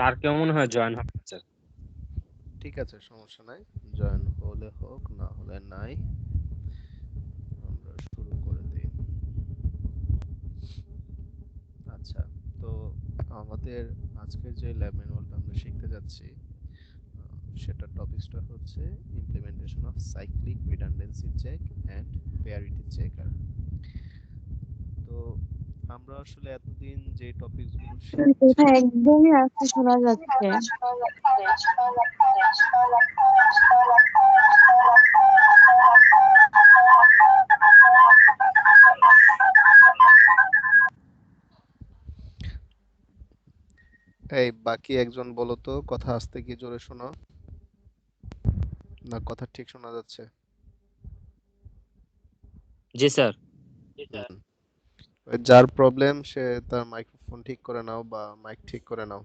আর কেউ মনে হয় জয়েন হবে না, স্যার। ঠিক আছে, সমস্যা নাই। জয়েন হলে হোক, না হলে নাই। আমরা শুরু করে দিই। আচ্ছা, তো আমাদের আজকের যে ল্যাব ম্যানুয়ালটা আমরা শিখতে যাচ্ছি, সেটার টপিকসটা হচ্ছে implementation of cyclic redundancy check and parity checker. তো আমরা আসলে এতদিন যে টপিকসগুলো কথা শিখেছি। একদমই আস্তে শোনা যাচ্ছে। এই বাকি একজন বলো তো, কথা আস্তে কি জোরে শোনো, না কথা ঠিক শোনা যাচ্ছে? জি স্যার। হুম। ওই যার প্রবলেম সে তার মাইক্রোফোন ঠিক করে নাও বা মাইক ঠিক করে নাও,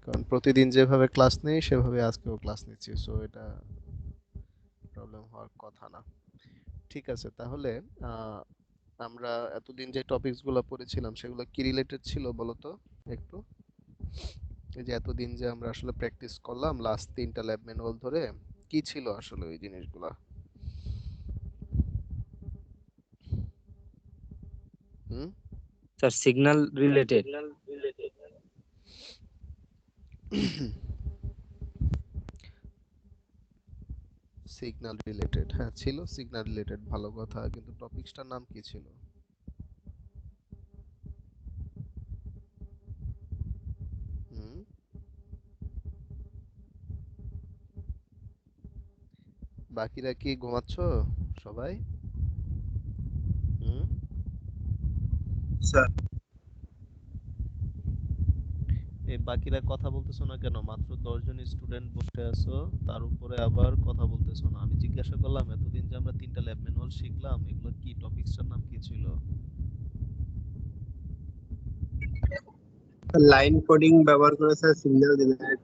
কারণ প্রতিদিন যেভাবে ক্লাস নেই সেভাবে আজকেও ক্লাস নিচ্ছি, সো এটা প্রবলেম হওয়ার কথা না। ঠিক আছে, তাহলে আহ, আমরা এতদিন যে টপিকস গুলো পড়েছিলাম সেগুলো কি রিলেটেড ছিল বলো তো একটু। এই যে এতদিন যে আমরা আসলে প্র্যাকটিস করলাম লাস্ট 3টা ল্যাব ম্যানুয়াল ধরে, কি ছিল আসলে ওই জিনিসগুলা? হুম। Sir signal related. Signal related, হ্যাঁ ছিল সিগন্যাল রিলেটেড, ভালো কথা, কিন্তু টপিকসটার নাম কি ছিল? হুম। বাকিরা কি ঘুমাচ্ছ সবাই? হুম। স্যার এই বাকিরা কথা বলতেছো না কেন? মাত্র 10 জন স্টুডেন্ট বসে আছো, তার উপরে আবার কথা বলতেছো না। আমি জিজ্ঞাসা করলাম এতদিন যে আমরা 3টা ল্যাব ম্যানুয়াল শিখলাম, এগুলো কি, টপিকসটার নাম কি ছিল? লাইন কোডিং ব্যবহার করে স্যার সিগন্যাল জেনারেট।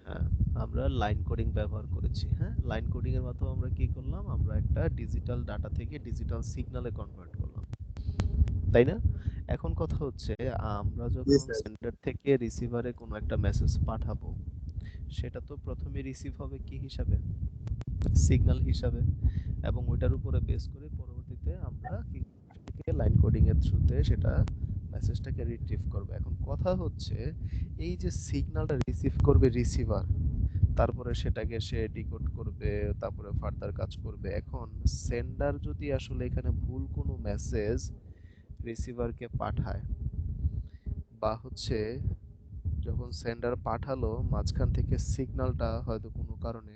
হ্যাঁ, আমরা লাইন কোডিং ব্যবহার করেছি। হ্যাঁ, লাইন কোডিং এর মাধ্যমে আমরা কি করলাম, আমরা একটা ডিজিটাল ডাটা থেকে ডিজিটাল সিগন্যালে কনভার্ট করলাম, তাই না? এখন কথা হচ্ছে, আমরা জি যখন স্যার। সেন্ডার থেকে রিসিভারে কোনো একটা মেসেজ পাঠাবো, সেটা তো প্রথমে রিসিভ হবে কি হিসাবে? সিগন্যাল হিসাবে। এবং ওইটার উপরে বেস করে পরবর্তীতে আমরা কি লাইন কোডিং এর থ্রুতে সেটা মেসেজটাকে রিট্রিভ করবে। এখন কথা হচ্ছে, এই যে সিগন্যালটা রিসিভ করবে রিসিভার, তারপরে সেটাকে সে ডিকোড করবে, তারপরে ফার্দার কাজ করবে। এখন সেন্ডার যদি আসলে এখানে ভুল কোনো মেসেজ রিসিভারকে পাঠায়, বা হচ্ছে যখন সেন্ডার পাঠালো মাঝখান থেকে সিগন্যালটা হয়তো কোনো কারণে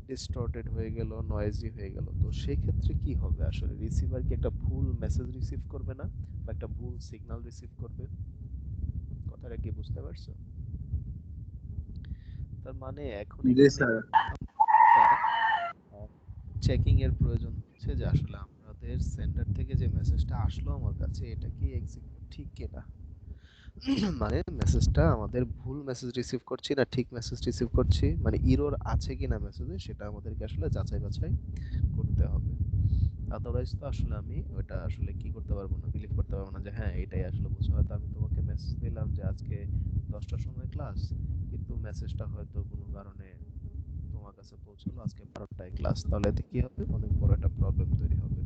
ডিস্টর্টেড হয়ে গেল, নয়েজি হয়ে গেল, তো সেই ক্ষেত্রে কি হবে? আসলে রিসিভার কি একটা ভুল মেসেজ রিসিভ করবে না, বা একটা ভুল সিগন্যাল রিসিভ করবে? কথাটা কি বুঝতে পারছো? তার মানে এখন জি এখানে স্যার। চেকিং এর প্রয়োজন হচ্ছে যে আসলে আমাদের সেন্টার থেকে যে মেসেজটা আসলো আমার কাছে, এটা কি এক্সিকিউট ঠিক কিনা। মানে মেসেজটা আমাদের ভুল মেসেজ রিসিভ করছি না ঠিক মেসেজ রিসিভ করছি, মানে ইরর আছে কিনা মেসেজে, সেটা আমাদেরকে আসলে যাচাই বাছাই করতে হবে। আদারওয়াইজ তো আসলে আমি ওটা আসলে কি করতে পারবো না, বিলিভ করতে পারবো না যে হ্যাঁ এটাই আসলে বুঝছো। হয়তো আমি তোমাকে মেসেজ দিলাম যে আজকে 10টার সময় ক্লাস, কিন্তু মেসেজটা হয়তো কোনো কারণে তোমার কাছে পৌঁছলো আজকে 12টায় ক্লাস, তাহলে এতে কি হবে, অনেক বড় একটা প্রবলেম তৈরি হবে।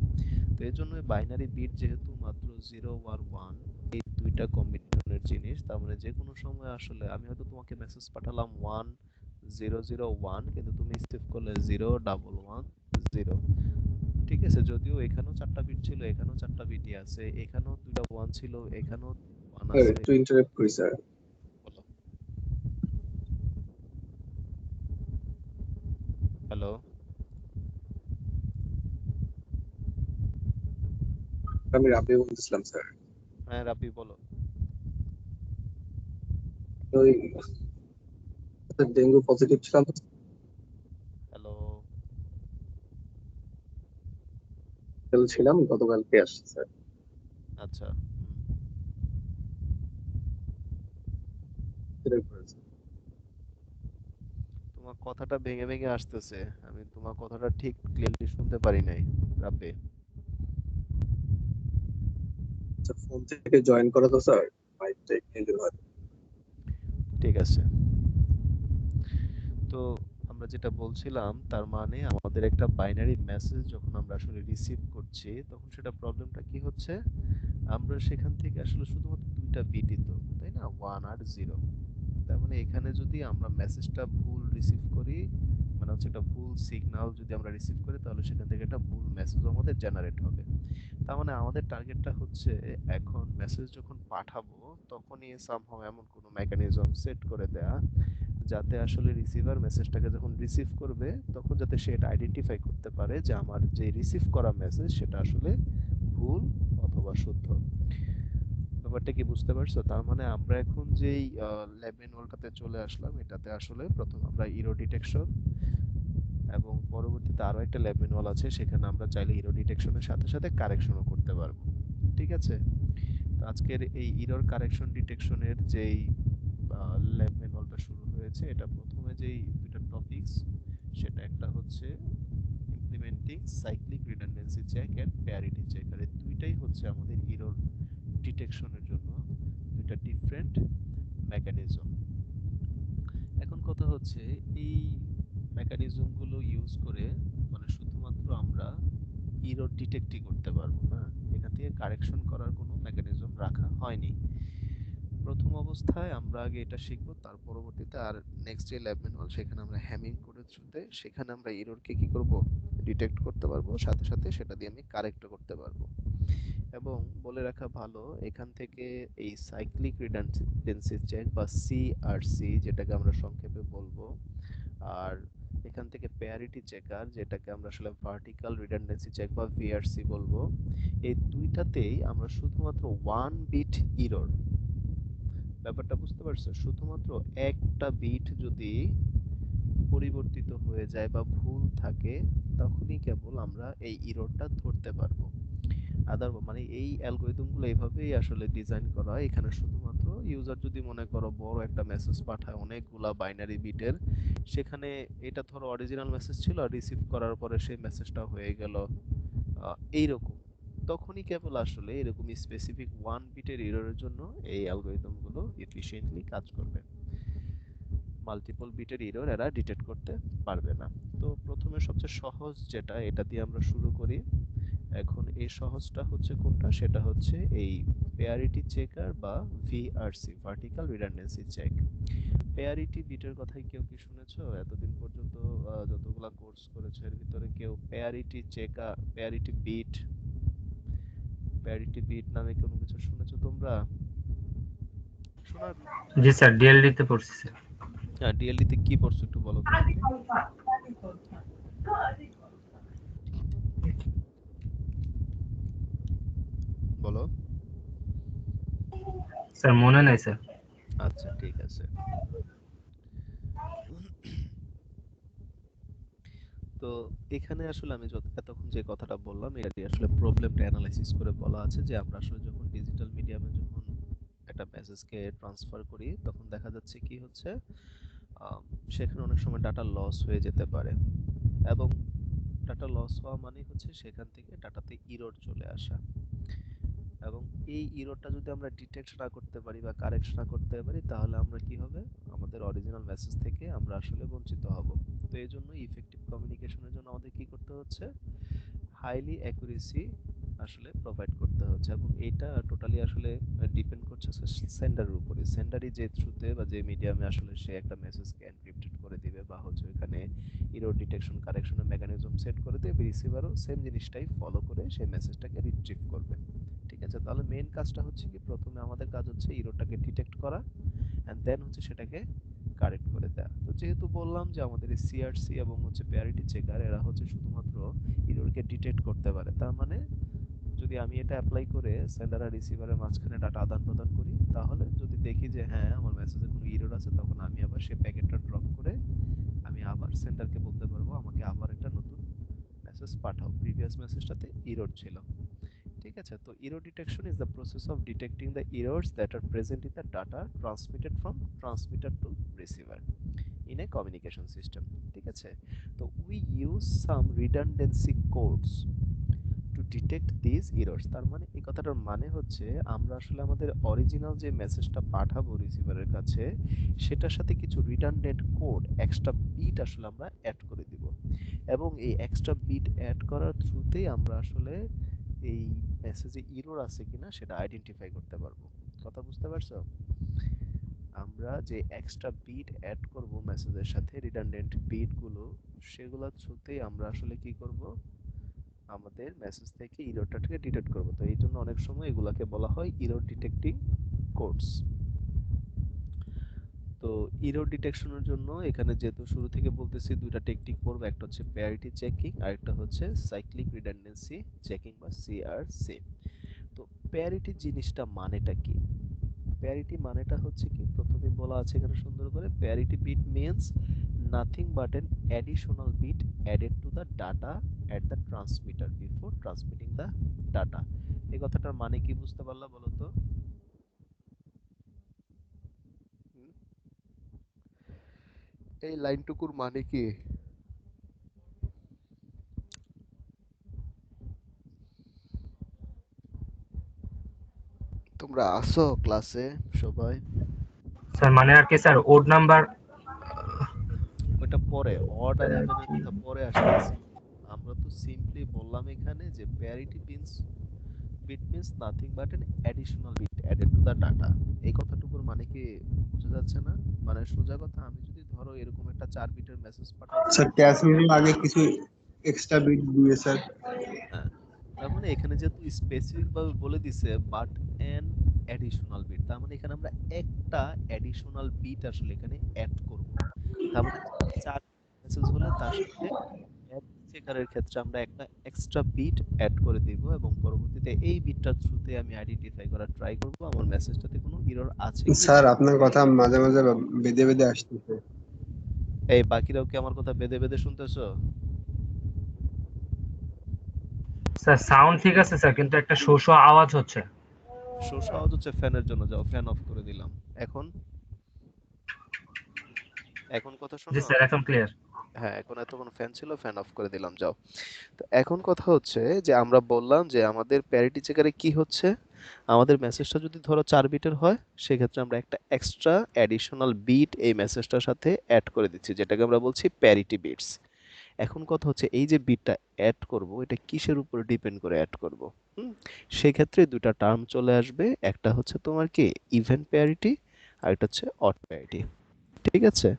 তো এর জন্য বাইনারি বিট যেহেতু মাত্র 0 আর 1, এই দুইটা কম্বিনেশনের জিনিস, তার মানে যে কোনো সময় আসলে আমি হয়তো তোমাকে মেসেজ পাঠালাম 1001, কিন্তু তুমি রিসিভ করলে 0110। ঠিক আছে, যদিও এখানেও 4টা বিট ছিল, এখানেও 4টা বিটই আছে, এখানেও 2টা 1 ছিল, এখানেও 1 স্যার আছে। একটু ইন্টারাপ্ট করি স্যার। বলো। হ্যালো। আমি রাবি বলতেছিলাম স্যার। হ্যাঁ রাব্বি বলো। ওই ডেঙ্গু পজিটিভ ছিলাম তো, হ্যালো। ছিলাম গতকালকে আসছি স্যার। আচ্ছা। সেটাই করেছি। তোমার কথাটা ভেঙে ভেঙে আসতেছে, আমি তোমার কথাটা ঠিক ক্লিয়ারলি শুনতে পারি নাই রাব্বি। আচ্ছা, ফোন থেকে জয়েন করা তো স্যার, মাইকটা একটু হয়। ঠিক আছে। তো আমরা যেটা বলছিলাম তার মানে আমাদের একটা বাইনারি মেসেজ যখন আমরা আসলে রিসিভ করছি তখন সেটা প্রবলেমটা কি হচ্ছে, আমরা সেখান থেকে আসলে শুধুমাত্র দুইটা বিটই তো, তাই না, 1 আর 0। তার মানে এখানে যদি আমরা মেসেজটা ভুল রিসিভ করি, মানে হচ্ছে একটা ভুল সিগন্যাল যদি আমরা রিসিভ করি, তাহলে সেখান থেকে একটা ভুল মেসেজ আমাদের জেনারেট হবে। তার মানে আমাদের টার্গেটটা হচ্ছে এখন মেসেজ যখন পাঠাবো তখনই সামহাও এমন কোনো মেকানিজম সেট করে দেয়া যাতে আসলে রিসিভার মেসেজটাকে যখন রিসিভ করবে তখন যাতে সে এটা আইডেন্টিফাই করতে পারে যে আমার যে রিসিভ করা মেসেজ সেটা আসলে ভুল অথবা শুদ্ধ। ব্যাপারটা কি বুঝতে পারছো? তার মানে আমরা এখন যেই ল্যাব ম্যানুয়ালটাতে চলে আসলাম, এটাতে আসলে প্রথম আমরা ইরর ডিটেকশন এবং পরবর্তীতে আরো একটা ল্যাব ম্যানুয়াল আছে, সেখানে আমরা চাইলে ইরর ডিটেকশনের সাথে সাথে কারেকশনও করতে পারবো। ঠিক আছে, তো আজকের এই ইরর কারেকশন ডিটেকশনের যেই ল্যাব ম্যানুয়ালটা শুরু হয়েছে, এটা প্রথমে যেই দুটো টপিকস, সেটা একটা হচ্ছে implementing cyclic redundancy check and parity check. আর এই দুইটাই হচ্ছে আমাদের ইরর ডিটেকশনের জন্য দুইটা ডিফারেন্ট মেকানিজম। এখন কথা হচ্ছে এই মেকানিজম গুলো ইউজ করে মানে শুধুমাত্র আমরা ইরর ডিটেক্টই করতে পারবো না, এখান থেকে কারেকশন করার কোনো মেকানিজম রাখা হয়নি। প্রথম অবস্থায় আমরা আগে এটা শিখবো, তার পরবর্তীতে আর নেক্সট যে ল্যাব ম্যানুয়াল সেখানে আমরা হ্যামিং কোডের থ্রুতে সেখানে আমরা এররকে কি করব, ডিটেক্ট করতে পারবো, সাথে সাথে সেটা দিয়ে আমি কারেক্টও করতে পারবো। এবং বলে রাখা ভালো, এখান থেকে এই সাইক্লিক রিডান্ডেন্সি চেক বা সিআরসি যেটাকে আমরা সংক্ষেপে বলবো, আর এখান থেকে প্যারিটি চেকার যেটাকে আমরা আসলে ভার্টিক্যাল রিডান্ডেন্সি চেক বা ভিআরসি বলবো, এই দুইটাতেই আমরা শুধুমাত্র ওয়ান বিট ইরর, ব্যাপারটা বুঝতে পারছো, শুধুমাত্র একটা বিট যদি পরিবর্তিত হয়ে যায় বা ভুল থাকে তখনই কেবল আমরা এই ইররটা ধরতে পারবো। আদার মানে এই অ্যালগরিদম গুলো এইভাবেই আসলে ডিজাইন করা হয়। এখানে শুধুমাত্র ইউজার যদি মনে করো বড় একটা মেসেজ পাঠায় অনেকগুলা বাইনারি বিটের, সেখানে এটা ধরো অরিজিনাল মেসেজ ছিল আর রিসিভ করার পরে সেই মেসেজটা হয়ে গেল এইরকম, তখনই কেবল আসলে এরকম স্পেসিফিক ওয়ান বিটের এররের জন্য এই অ্যালগরিদম গুলো এফিশিয়েন্টলি কাজ করবে। মাল্টিপল বিটের এরর এরা ডিটেক্ট করতে পারবে না। তো প্রথমে সবচেয়ে সহজ যেটা, এটা দিয়ে আমরা শুরু করি। এখন এই সহজটা হচ্ছে কোনটা, সেটা হচ্ছে এই পেয়ারিটি চেকার বা ভিআরসি, ভার্টিক্যাল রিডান্ডেন্সি চেক। পেয়ারিটি বিটের কথাই কেউ কি শুনেছো এতদিন পর্যন্ত? যতগুলা কোর্স করেছো এর ভিতরে কেউ পেয়ারিটি চেকার, পেয়ারিটি বিট নামে কোনো কিছু শুনেছো তোমরা? শোনার, জি স্যার, ডিএলডি তে পড়ছি স্যার। হ্যাঁ, ডিএলডি তে কি পড়ছো একটু বলো তো আমাকে। বলো। স্যার মনে নাই স্যার। আচ্ছা ঠিক আছে। তো এখানে আসলে আমি এতক্ষণ যে কথাটা বললাম এটা দিয়ে আসলে প্রবলেমটা অ্যানালাইসিস করে বলা আছে যে আমরা আসলে যখন ডিজিটাল মিডিয়ামে যখন একটা মেসেজকে ট্রান্সফার করি তখন দেখা যাচ্ছে কি হচ্ছে, আম, সেখানে অনেক সময় ডাটা লস হয়ে যেতে পারে। এবং ডাটা লস হওয়া মানে হচ্ছে সেখান থেকে ডাটাতে ইরর চলে আসা। এবং এই ইররটা যদি আমরা ডিটেক্ট না করতে পারি বা কারেক্ট না করতে পারি তাহলে আমরা কি হবে, আমাদের অরিজিনাল মেসেজ থেকে আমরা আসলে বঞ্চিত হব। তো এই জন্য ইফেক্টিভ কমিউনিকেশনের জন্য আমাদের কি করতে হচ্ছে, হাইলি অ্যাকুরেসি আসলে প্রোভাইড করতে হচ্ছে। এবং এটা টোটালি আসলে ডিপেন্ড করছে সেন্ডারের উপরে। সেন্ডারই যে থ্রুতে বা যে মিডিয়ামে আসলে সে একটা মেসেজকে এনক্রিপ্টেড করে দিবে বা হচ্ছে ওখানে ইরর ডিটেকশন কারেকশনের মেকানিজম সেট করে দেবে, রিসিভারও সেম জিনিসটাই ফলো করে সেই মেসেজটাকে রিট্রিভ করবে। ঠিক আছে, তাহলে মেইন কাজটা হচ্ছে কি, প্রথমে আমাদের কাজ হচ্ছে ইররটাকে ডিটেক্ট করা এন্ড দেন হচ্ছে সেটাকে কারেক্ট করে দেয়া। তো যেহেতু বললাম যে আমাদের এই সিআরসি এবং হচ্ছে প্যারিটি চেকার এরা হচ্ছে শুধুমাত্র ইররকে ডিটেক্ট করতে পারে, তার মানে যদি আমি এটা অ্যাপ্লাই করে সেন্ডার আর রিসিভারের মাঝখানে ডাটা আদান প্রদান করি, তাহলে যদি দেখি যে হ্যাঁ আমার মেসেজে কোনো ইরর আছে, তখন আমি আবার সেই প্যাকেটটা ড্রপ করে আমি আবার সেন্ডারকে বলতে পারবো আমাকে আবার একটা নতুন মেসেজ পাঠাও, প্রিভিয়াস মেসেজটাতে ইরর ছিল। ঠিক আছে, তো error detection is the process of detecting the errors that are present in the data transmitted from transmitter to receiver in a communication system. ঠিক আছে, তো we use some redundancy codes to detect this errors. তার মানে এই কথাটার মানে হচ্ছে আমরা আসলে আমাদের অরিজিনাল যে মেসেজটা পাঠাবো রিসিভারের কাছে সেটার সাথে কিছু রিডান্ডেন্ট কোড এক্সট্রা বিট আসলে আমরা অ্যাড করে দিব এবং এই এক্সট্রা বিট অ্যাড করার থ্রুতেই আমরা আসলে এই মেসেজে এরর আছে কিনা সেটা আইডেন্টিফাই করতে পারবো। কথা বুঝতে পারছো? আমরা যে এক্সট্রা বিট অ্যাড করব মেসেজের সাথে রিডান্ডেন্ট বিট গুলো সেগুলোর থ্রুতেই আমরা আসলে কি করব আমাদের মেসেজ থেকে এররটাকে ডিটেক্ট করব। তো এই জন্য অনেক সময় এগুলাকে বলা হয় এরর ডিটেক্টিং কোডস। তো এরর ডিটেকশনের জন্য এখানে যেহেতু শুরু থেকে বলতেছি দুইটা টেকনিক করব, একটা হচ্ছে প্যারিটি চেকিং আর একটা হচ্ছে সাইক্লিক রিডান্ডেন্সি চেকিং বা সিআরসি। তো প্যারিটি জিনিসটা মানেটা কি? প্যারিটি মানেটা হচ্ছে কি, প্রথমে বলা আছে এখানে সুন্দর করে, parity bit means nothing but an additional bit added to the data at the transmitter before transmitting the data. এই কথাটার মানে কি বুঝতে পারলা বলো তো? হুম? এই লাইনটুকুর মানে কি? তোমরা আসো ক্লাসে সবাই? স্যার মানে আর কি স্যার, ওড নাম্বার? ওটা পরে, অড আর ইভেনের কথা পরে আসতেছে। আমরা তো সিম্পলি বললাম এখানে যে parity bit means nothing but an additional bit added to the data. এই কথাটুকুর মানে কি বোঝা যাচ্ছে না? মানে সোজা কথা, আমি যদি ধরো এরকম একটা 4 বিটের মেসেজ পাঠাচ্ছি, স্যার ট্রান্সমিটের আগে কিছু এক্সট্রা বিট দিয়ে স্যার। হ্যাঁ, তার মানে এখানে যেহেতু স্পেসিফিক ভাবে বলে দিছে বাট এন অ্যাডিশনাল বিট, তার মানে এখানে আমরা একটা অ্যাডিশনাল বিট আসলে এখানে অ্যাড করব। তার মানে 4 মেসেজ হলে তার সাথে চেকারের ক্ষেত্রে আমরা একটা এক্সট্রা বিট অ্যাড করে দিব এবং পরবর্তীতে এই বিটটার থ্রুতে আমি আইডেন্টিফাই করার ট্রাই করব আমার মেসেজটাতে কোনো এরর আছে কিনা। স্যার আপনার কথা মাঝে মাঝে বেঁধে বেঁধে আসতেছে। এই বাকিরাও কি আমার কথা বেঁধে বেঁধে শুনতেছো? স্যার সাউন্ড ঠিক আছে স্যার, কিন্তু একটা শো শো আওয়াজ হচ্ছে। শোষ আওয়াজ হচ্ছে ফ্যানের জন্য, যাও ফ্যান অফ করে দিলাম। এখন এখন কথা জি শোনো? স্যার, এখন ক্লিয়ার। হ্যাঁ, এখন এতক্ষণ ফ্যান ছিল, ফ্যান অফ করে দিলাম, যাও। তো এখন কথা হচ্ছে যে আমরা বললাম যে আমাদের প্যারিটি চেকারে কি হচ্ছে, আমাদের মেসেজটা যদি ধরো 4 বিটের হয় সেক্ষেত্রে আমরা একটা এক্সট্রা অ্যাডিশনাল বিট এই মেসেজটার সাথে অ্যাড করে দিচ্ছি, যেটাকে আমরা বলছি প্যারিটি বিটস। এখন কথা হচ্ছে এই যে বিটটা অ্যাড করব এটা কিসের উপর ডিপেন্ড করে অ্যাড করব? হুম, সেক্ষেত্রে দুইটা টার্ম চলে আসবে, একটা হচ্ছে তোমার কি ইভেন প্যারিটি আর একটা হচ্ছে অড প্যারিটি। ঠিক আছে?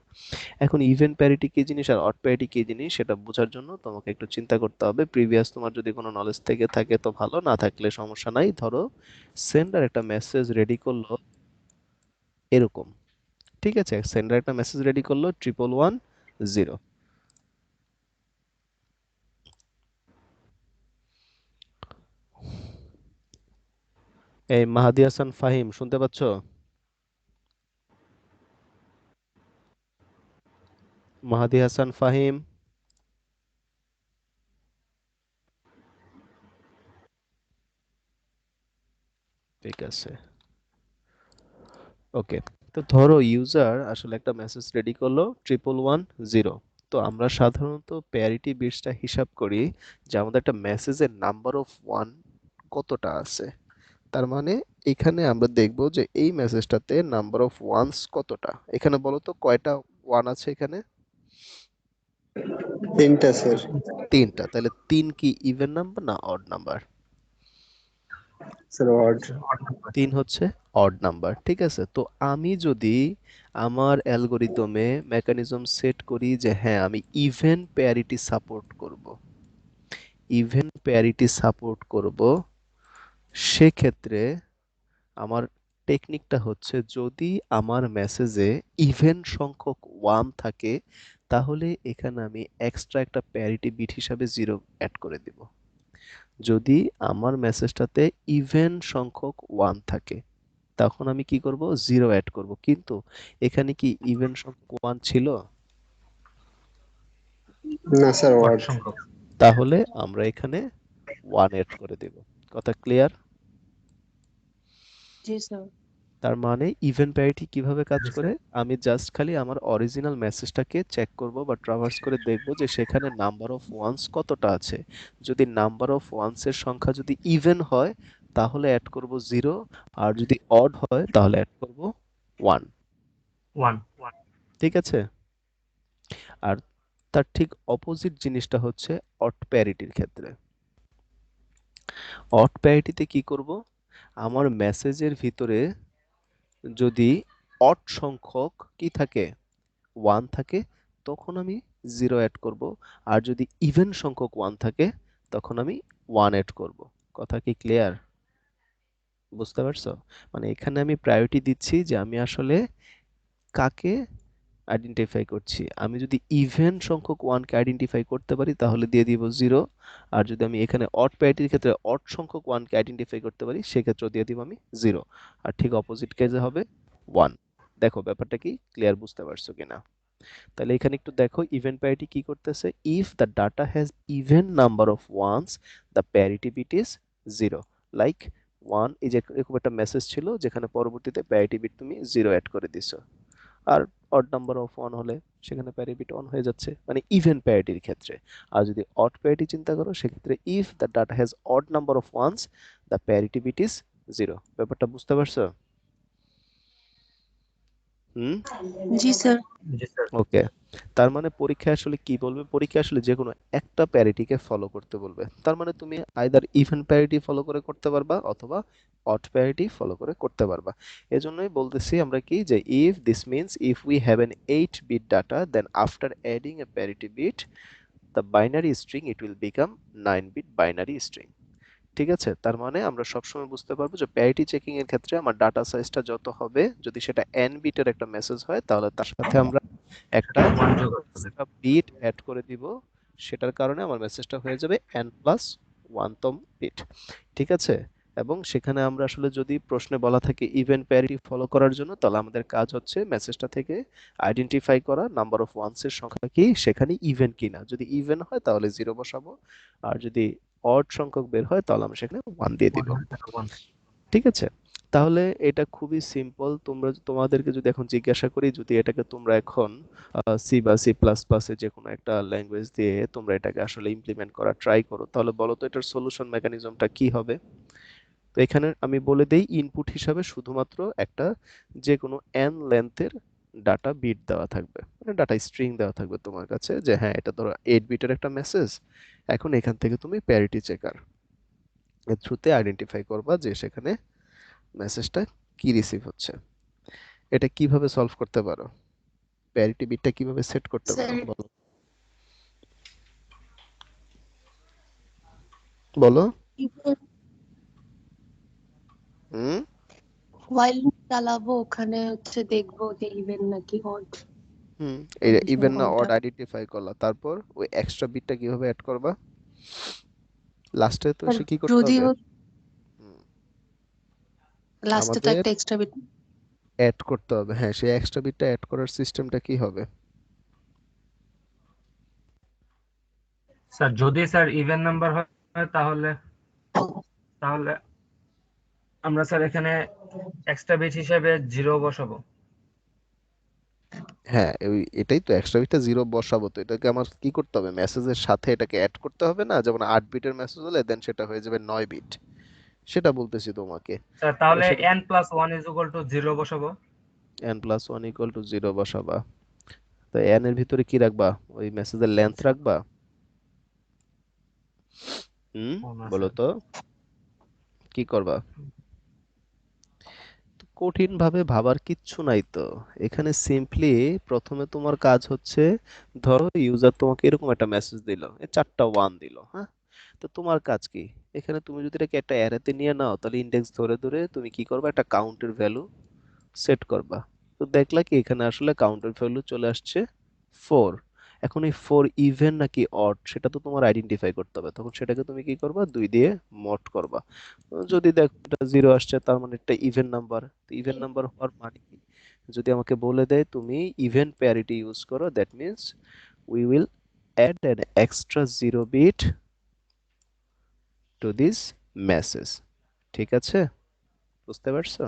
এখন ইভেন প্যারিটি কি জিনিস আর অড প্যারিটি কি জিনিস সেটা বোঝার জন্য তোমাকে একটু চিন্তা করতে হবে। প্রিভিয়াস তোমার যদি কোনো নলেজ থেকে থাকে তো ভালো, না থাকলে সমস্যা নাই। ধরো সেন্ডার একটা মেসেজ রেডি করলো এরকম, ঠিক আছে? সেন্ডার একটা মেসেজ রেডি করলো 1110। এই মাহাদি হাসান ফাহিম শুনতে পাচ্ছ? মাহাদি হাসান ফাহিম, ঠিক আছে, ওকে। তো ধরো ইউজার আসলে একটা মেসেজ রেডি করলো 1110। তো আমরা সাধারণত প্যারিটি বিটসটা হিসাব করি যে আমাদের একটা মেসেজের নাম্বার অফ ওয়ান কতটা আছে। তার মানে এখানে আমরা দেখব যে এই মেসেজটাতে নাম্বার অফ ওয়ানস কতটা। এখানে বলো তো কয়টা ওয়ান আছে এখানে? 3টা স্যার। 3টা। তাহলে 3 কি ইভেন নাম্বার না অড নাম্বার? Sir odd. 3 হচ্ছে অড নাম্বার, ঠিক আছে? তো আমি যদি আমার অ্যালগরিদমে মেকানিজম সেট করি যে হ্যাঁ আমি ইভেন প্যারিটি সাপোর্ট করব, ইভেন প্যারিটি সাপোর্ট করব, সেক্ষেত্রে আমার টেকনিকটা হচ্ছে যদি আমার মেসেজে ইভেন সংখ্যক ওয়ান থাকে তাহলে এখানে আমি এক্সট্রা একটা প্যারিটি বিট হিসাবে 0 অ্যাড করে দিব। যদি আমার মেসেজটাতে ইভেন সংখ্যক ওয়ান থাকে তখন আমি কি করব, 0 অ্যাড করব। কিন্তু এখানে কি ইভেন সংখ্যক ওয়ান ছিল? না স্যার অড অড। সংখ্যক। তাহলে আমরা এখানে 1 অ্যাড করে দেব। কথা ক্লিয়ার? জি স্যার। তার মানে ইভেন প্যারিটি কিভাবে কাজ জি করে? স্যার। আমি জাস্ট খালি আমার অরিজিনাল মেসেজটাকে চেক করব বা ট্রাভার্স করে দেখব যে সেখানে নাম্বার অফ ওয়ান্স কতটা আছে। যদি নাম্বার অফ ওয়ান্স এর সংখ্যা যদি ইভেন হয় তাহলে অ্যাড করব 0, আর যদি অড হয় তাহলে অ্যাড করব 1। 1। ঠিক আছে? আর তার ঠিক অপোজিট জিনিসটা হচ্ছে অড প্যারিটির ক্ষেত্রে। অড প্যারিটিতে কি করব? আমার মেসেজের ভিতরে যদি অড সংখ্যক কি থাকে, 1 থাকে, তখন আমি 0 অ্যাড করব। আর যদি ইভেন সংখ্যক 1 থাকে তখন আমি 1 অ্যাড করব। কথা কি ক্লিয়ার? বুঝতে পারছো? মানে এখানে আমি প্রায়োরিটি দিচ্ছি যে আমি আসলে কাকে আইডেন্টিফাই করছি। আমি যদি ইভেন সংখ্যক 1 কে আইডেন্টিফাই করতে পারি তাহলে দিয়ে দিব 0, আর যদি আমি এখানে অড প্যারিটির ক্ষেত্রে অড সংখ্যক 1 কে আইডেন্টিফাই করতে পারি সেক্ষেত্রে দিয়ে দিব আমি 0, আর ঠিক অপোজিট কেসে হবে 1। দেখো ব্যাপারটা কি ক্লিয়ার, বুঝতে পারছো কিনা? তাহলে এখানে একটু দেখো ইভেন প্যারিটি কি করতেছে, if the data has even number of ones the parity bit is 0। Like 1, এই যে এরকম একটা মেসেজ ছিল যেখানে পরবর্তীতে প্যারিটি বিট তুমি 0 অ্যাড করে দিছো, আর অড নাম্বার অফ 1 হলে সেখানে প্যারিটি বিট 1 হয়ে যাচ্ছে, মানে ইভেন প্যারিটির ক্ষেত্রে। আর যদি অড প্যারিটি চিন্তা করো সেক্ষেত্রে if the data has odd number of ones the parity bit is 0। ব্যাপারটা বুঝতে পারছো? হুম। জি স্যার। জি স্যার। ওকে, তার মানে পরীক্ষায় আসলে কি বলবে, পরীক্ষায় আসলে যে কোনো একটা প্যারিটিকে ফলো করতে বলবে। তার মানে তুমি আইদার ইভেন প্যারিটি ফলো করে করতে পারবা অথবা অড প্যারিটি ফলো করে করতে পারবা। এজন্যই বলতেছি আমরা কি, যে if this means if we have an 8 bit data then after adding a parity bit the binary string it will become 9 bit binary string. ঠিক আছে? তার মানে আমরা সবসময় বুঝতে পারবো যে প্যারিটি চেকিং এর ক্ষেত্রে আমার ডাটা সাইজটা যত হবে, যদি সেটা n বিটের একটা মেসেজ হয় তাহলে তার সাথে আমরা একটা সেখানে 1 যোগ হবে। এক্সট্রা বিট অ্যাড করে দিব। সেটার কারণে আমার মেসেজটা হয়ে যাবে n+1 তম বিট। ঠিক আছে? এবং সেখানে আমরা আসলে যদি প্রশ্নে বলা থাকে ইভেন প্যারিটি ফলো করার জন্য, তাহলে আমাদের কাজ হচ্ছে মেসেজটা থেকে আইডেন্টিফাই করা নাম্বার অফ ওয়ান্স এর সংখ্যা কি, সেখানে ইভেন কিনা। যদি ইভেন হয় তাহলে 0 বসাবো, আর যদি অড সংখ্যক বের হয় তাহলে আমরা সেখানে 1 দিয়ে দিব। 1। ঠিক আছে? তাহলে এটা খুবই সিম্পল। তোমাদেরকে যদি এখন জিজ্ঞাসা করি, যদি এটাকে তোমরা এখন সি বা সি প্লাস প্লাস এ যে কোনো একটা ল্যাঙ্গুয়েজ দিয়ে তোমরা এটাকে আসলে ইমপ্লিমেন্ট করা ট্রাই করো, তাহলে বলো তো এটার সলিউশন মেকানিজমটা কি হবে? তো এখানে আমি বলে দেই, ইনপুট হিসাবে শুধুমাত্র একটা যে কোনো n লেন্থের ডাটা বিট দেওয়া থাকবে, মানে ডাটা স্ট্রিং দেওয়া থাকবে তোমার কাছে, যে হ্যাঁ এটা ধরো 8 বিটের একটা মেসেজ। এখন এখান থেকে তুমি প্যারিটি চেকার এর থ্রুতে আইডেন্টিফাই করবা যে সেখানে মেসেজটা কি রিসিভ হচ্ছে। এটা কিভাবে সলভ করতে পারো? প্যারিটি বিটটা কিভাবে সেট করতে স্যার পারো বলো? বলো। হুম। হোয়াইল লুপ চালাবো, ওখানে হচ্ছে দেখবো যে ইভেন নাকি অড হুম। কন্ডিশন ইভেন না অড কোনটা। আইডেন্টিফাই করলা, তারপর ওই এক্সট্রা বিটটা কিভাবে অ্যাড করবা? লাস্টে তো আর এসে কি করতে যদি হবে? হুম, লাস্টে তো আমাদের একটা এক্সট্রা বিট। অ্যাড করতে হবে। হ্যাঁ, সেই এক্সট্রা বিটটা অ্যাড করার সিস্টেমটা কি হবে? স্যার যদি স্যার ইভেন নাম্বার হয় তাহলে তাহলে আমরা স্যার এখানে এক্সট্রা বিট হিসেবে 0 বসাবো। হ্যাঁ, এটাই তো এক্সট্রা বিটটা 0 বসাবো। তো এটাকে আমার কি করতে হবে, মেসেজের সাথে এটাকে অ্যাড করতে হবে না? যেমন 8 বিটের মেসেজ হলে দেন সেটা হয়ে যাবে 9 বিট, সেটা বলতেছি তোমাকে। স্যার তাহলে তাহলে সেটা n+1 = 0 বসাবো। n+1 = 0 বসাবা। তো n এর ভিতরে কি রাখবা? ওই মেসেজের লেন্থ রাখবা। হুম, ও না বলো স্যার। তো কি করবা? কঠিন ভাবে ভাবার কিচ্ছু নাই তো। এখানে সিম্পলি প্রথমে তোমার কাজ হচ্ছে, ধরো ইউজার তোমাকে এরকম একটা মেসেজ দিল, 4টা 1 দিল, হ্যাঁ? তো তোমার কাজ কি? এখানে তুমি যদি এটাকে একটা অ্যারেতে নিয়ে নাও তাহলে ইন্ডেক্স ধরে ধরে তুমি কি করবা, একটা কাউন্টের ভ্যালু সেট করবা। তো দেখলা কি এখানে আসলে কাউন্টের ভ্যালু চলে আসছে 4। এখন এই 4 ইভেন নাকি অড সেটা তো তোমার আইডেন্টিফাই করতে হবে। তখন সেটাকে তুমি কি করবা, 2 দিয়ে মড করবা। যদি দেখো এটা 0 আসছে তার মানে এটা ইভেন নাম্বার। তো ইভেন নাম্বার হওয়ার মানে কি? যদি আমাকে বলে দেয় তুমি ইভেন প্যারিটি ইউজ করো, that means we will add an extra 0 bit to this message। ঠিক আছে? বুঝতে পারছো?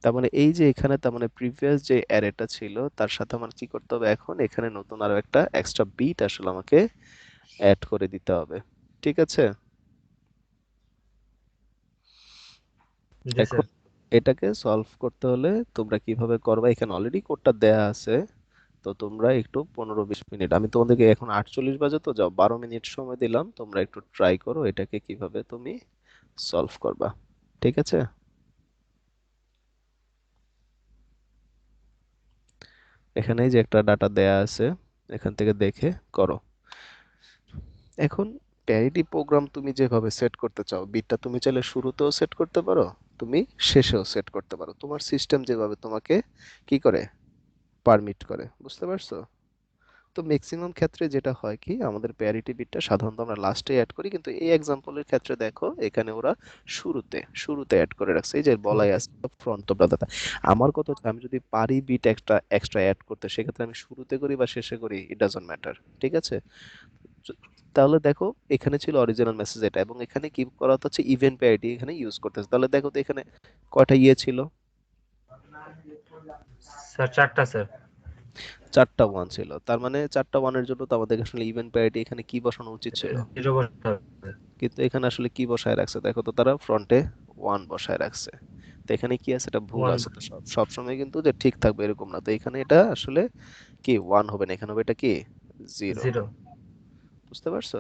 তার মানে এই যে এখানে তার মানে প্রিভিয়াস যে অ্যারেটা ছিল তার সাথে আমার কি করতে হবে, এখন এখানে নতুন আরো একটা এক্সট্রা বিট আসলে আমাকে অ্যাড করে দিতে হবে। ঠিক আছে, জি এখন স্যার। এটাকে সলভ করতে হলে তোমরা কিভাবে করবা, এখানে অলরেডি কোডটা দেয়া আছে। তো তোমরা একটু 15-20 মিনিট, আমি তোমাদেরকে এখন 48 বাজে তো, যাও 12 মিনিট সময় দিলাম, তোমরা একটু ট্রাই করো এটাকে কিভাবে তুমি সলভ করবা। ঠিক আছে, এখানে এই যে একটা ডাটা দেয়া আছে, এখান থেকে দেখে করো। এখন প্যারিটি প্রোগ্রাম তুমি যেভাবে সেট করতে চাও, বিটটা তুমি চাইলে শুরুতেও সেট করতে পারো, তুমি শেষেও সেট করতে পারো, তোমার সিস্টেম যেভাবে তোমাকে কি করে পারমিট করে, বুঝতে পারছো? তো ম্যাক্সিমাম ক্ষেত্রে যেটা হয় কি, আমাদের প্যারিটি বিটটা সাধারণত আমরা লাস্টে অ্যাড করি, কিন্তু এই এক্সাম্পলের ক্ষেত্রে দেখো এখানে ওরা শুরুতে শুরুতে অ্যাড করে রাখছে, এই যে বলাই আছে ফ্রন্ট অফ ডাটা। আমার কথা হচ্ছে আমি যদি পারি বিট এক্সট্রা এক্সট্রা অ্যাড করতে, সেক্ষেত্রে আমি শুরুতে করি বা শেষে করি, ইট ডাজন্ট ম্যাটার। ঠিক আছে, তাহলে দেখো এখানে ছিল অরিজিনাল মেসেজ এটা, এবং এখানে কি করা হচ্ছে, ইভেন্ট প্যারিটি এখানে ইউজ করতেছে। তাহলে দেখো তো এখানে কয়টা ইয়ে ছিল, স্যার 4টা স্যার। 4টা ওয়ান ছিল। তার মানে 4টা ওয়ানের জন্য তো আমাদের আসলে ইভেন্ট প্যারিটি এখানে কি বসানো উচিত ছিল, 0 বসাতে হবে। কিন্তু এখানে আসলে কি বসায় রাখছে, দেখো তো তারা ফ্রন্টে ওয়ান বসায় রাখছে। তো এখানে কি আছে, এটা ভুল 1 আছে। তো সব সময় কিন্তু যে ঠিক থাকবে এরকম না, তো এখানে এটা আসলে কি ওয়ান হবে না, এখানে হবে এটা কি জিরো। 0। বুঝতে পারছো?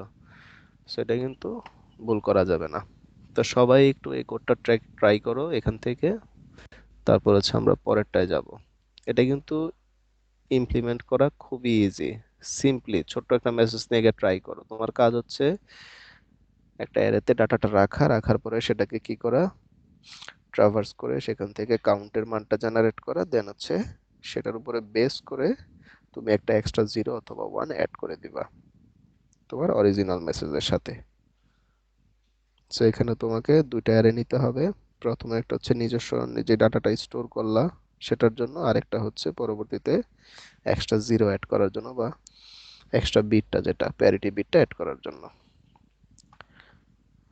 সেটা কিন্তু ভুল করা যাবে না। তো সবাই একটু এই কোডটা ট্রাই করো এখান থেকে, তারপর হচ্ছে আমরা পরেরটায় যাব। এটা কিন্তু ইমপ্লিমেন্ট করা খুবই ইজি। সিম্পলি ছোট্ট একটা মেসেজ নিয়ে গিয়ে ট্রাই করো। তোমার কাজ হচ্ছে একটা অ্যারেতে ডাটাটা রাখার পরে সেটাকে কি করা, ট্রাভার্স করে সেখান থেকে কাউন্টের মানটা জেনারেট করা, দেন হচ্ছে সেটার উপরে বেস করে তুমি একটা এক্সট্রা জিরো অথবা ওয়ান অ্যাড করে দিবা তোমার অরিজিনাল মেসেজের সাথে। সো এখানে তোমাকে দুইটা অ্যারে নিতে হবে। প্রথমে একটা হচ্ছে নিজস্ব যে ডাটাটা স্টোর করলা সেটার জন্য, আরেকটা হচ্ছে পরবর্তীতে এক্সট্রা জিরো অ্যাড করার জন্য, বা এক্সট্রা বিটটা যেটা প্যারিটি বিটটা অ্যাড করার জন্য।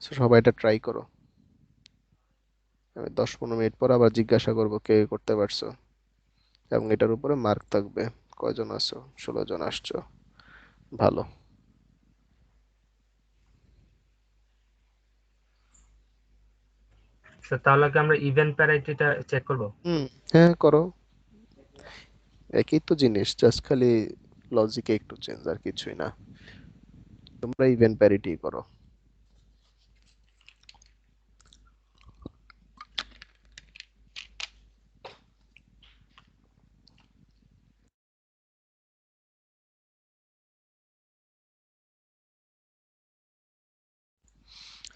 So সবাই এটা ট্রাই করো। আমি 10-15 মিনিট পর আবার জিজ্ঞাসা করবো কে করতে পারছো, এবং এটার উপরে মার্ক থাকবে কয়জন আছো, 16 জন আসছো, ভালো। স্যার তাহলে কি আমরা ইভেন্ট প্যারাইটিটা চেক করব? হুম, হ্যাঁ করো, একই তো জিনিস, জাস্ট খালি লজিকে একটু চেঞ্জ, আর কিছুই না। তোমরা ইভেন্ট প্যারিটি করো।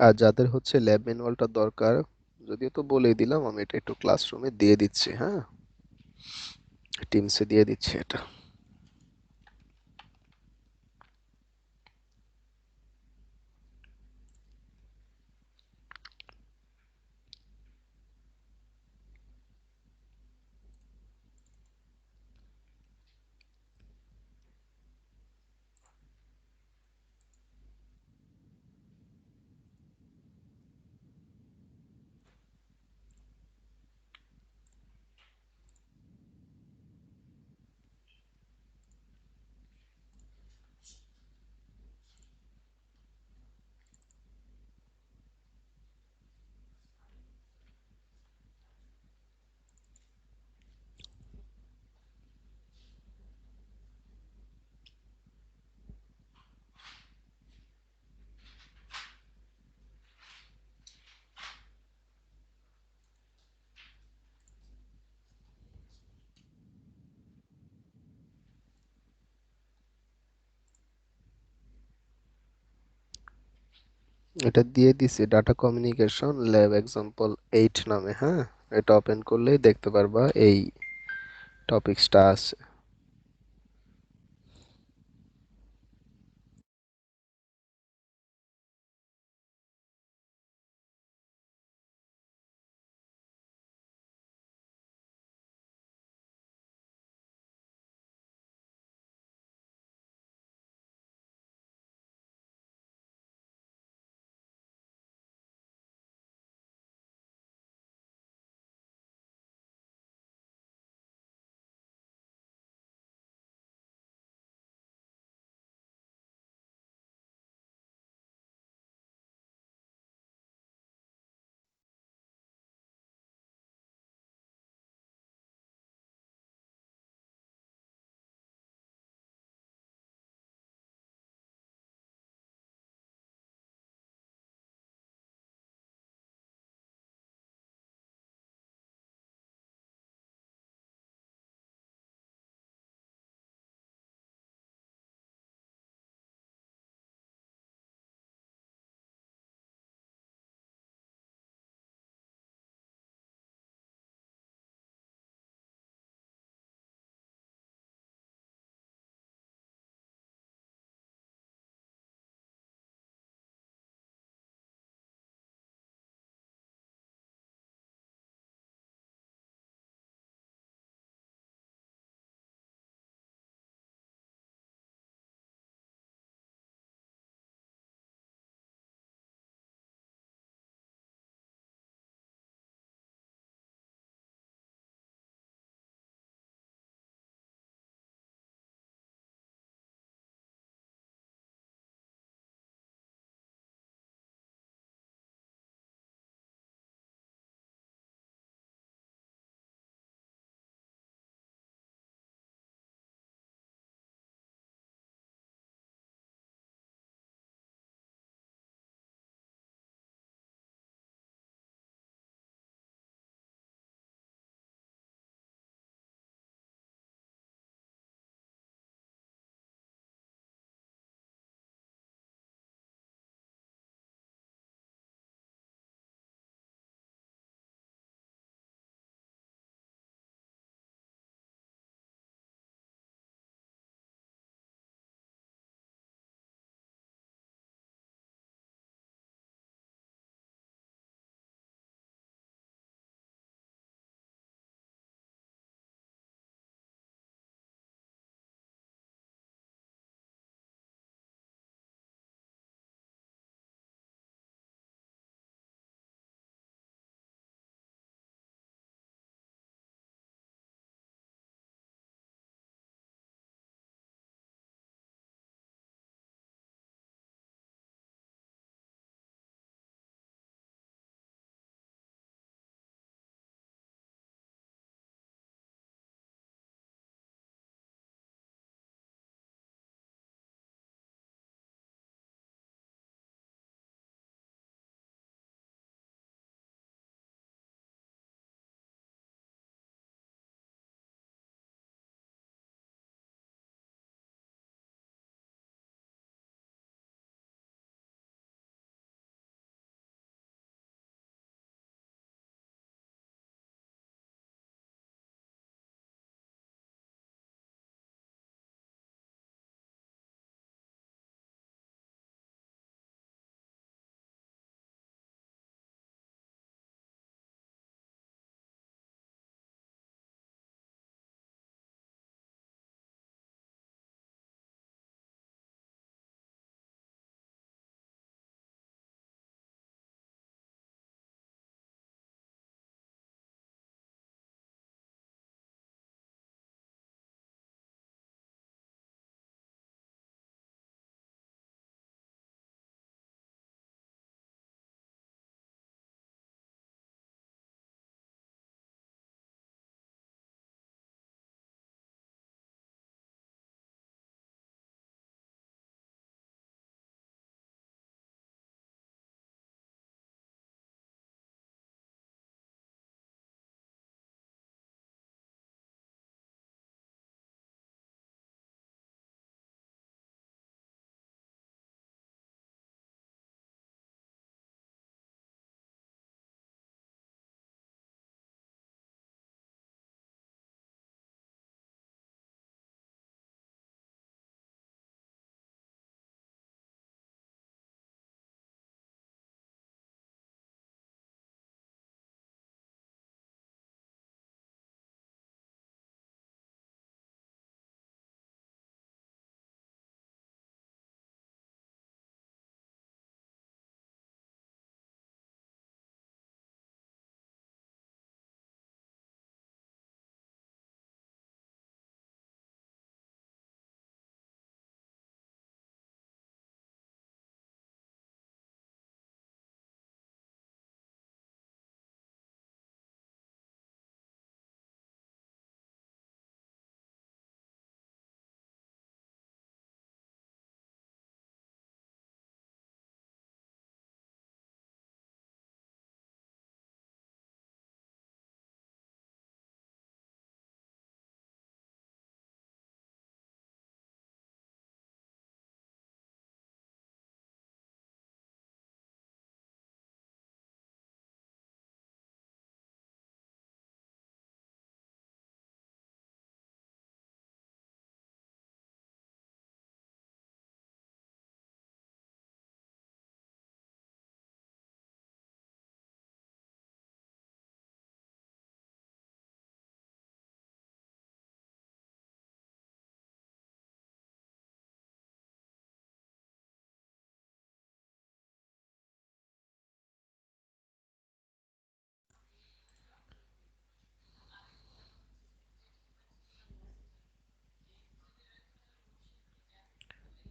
আর যাদের হচ্ছে ল্যাব ম্যানুয়ালটা দরকার, যদিও তো বলেই দিলাম, আমি এটা একটু ক্লাসরুমে দিয়ে দিচ্ছি, হ্যাঁ টিমসে দিয়ে দিচ্ছি এটা। এটা দিয়ে দিছি ডাটা কমিউনিকেশন ল্যাব এক্সাম্পল 8 নামে, হ্যাঁ এটা ওপেন করলেই দেখতে পারবা এই টপিকসটা আছে।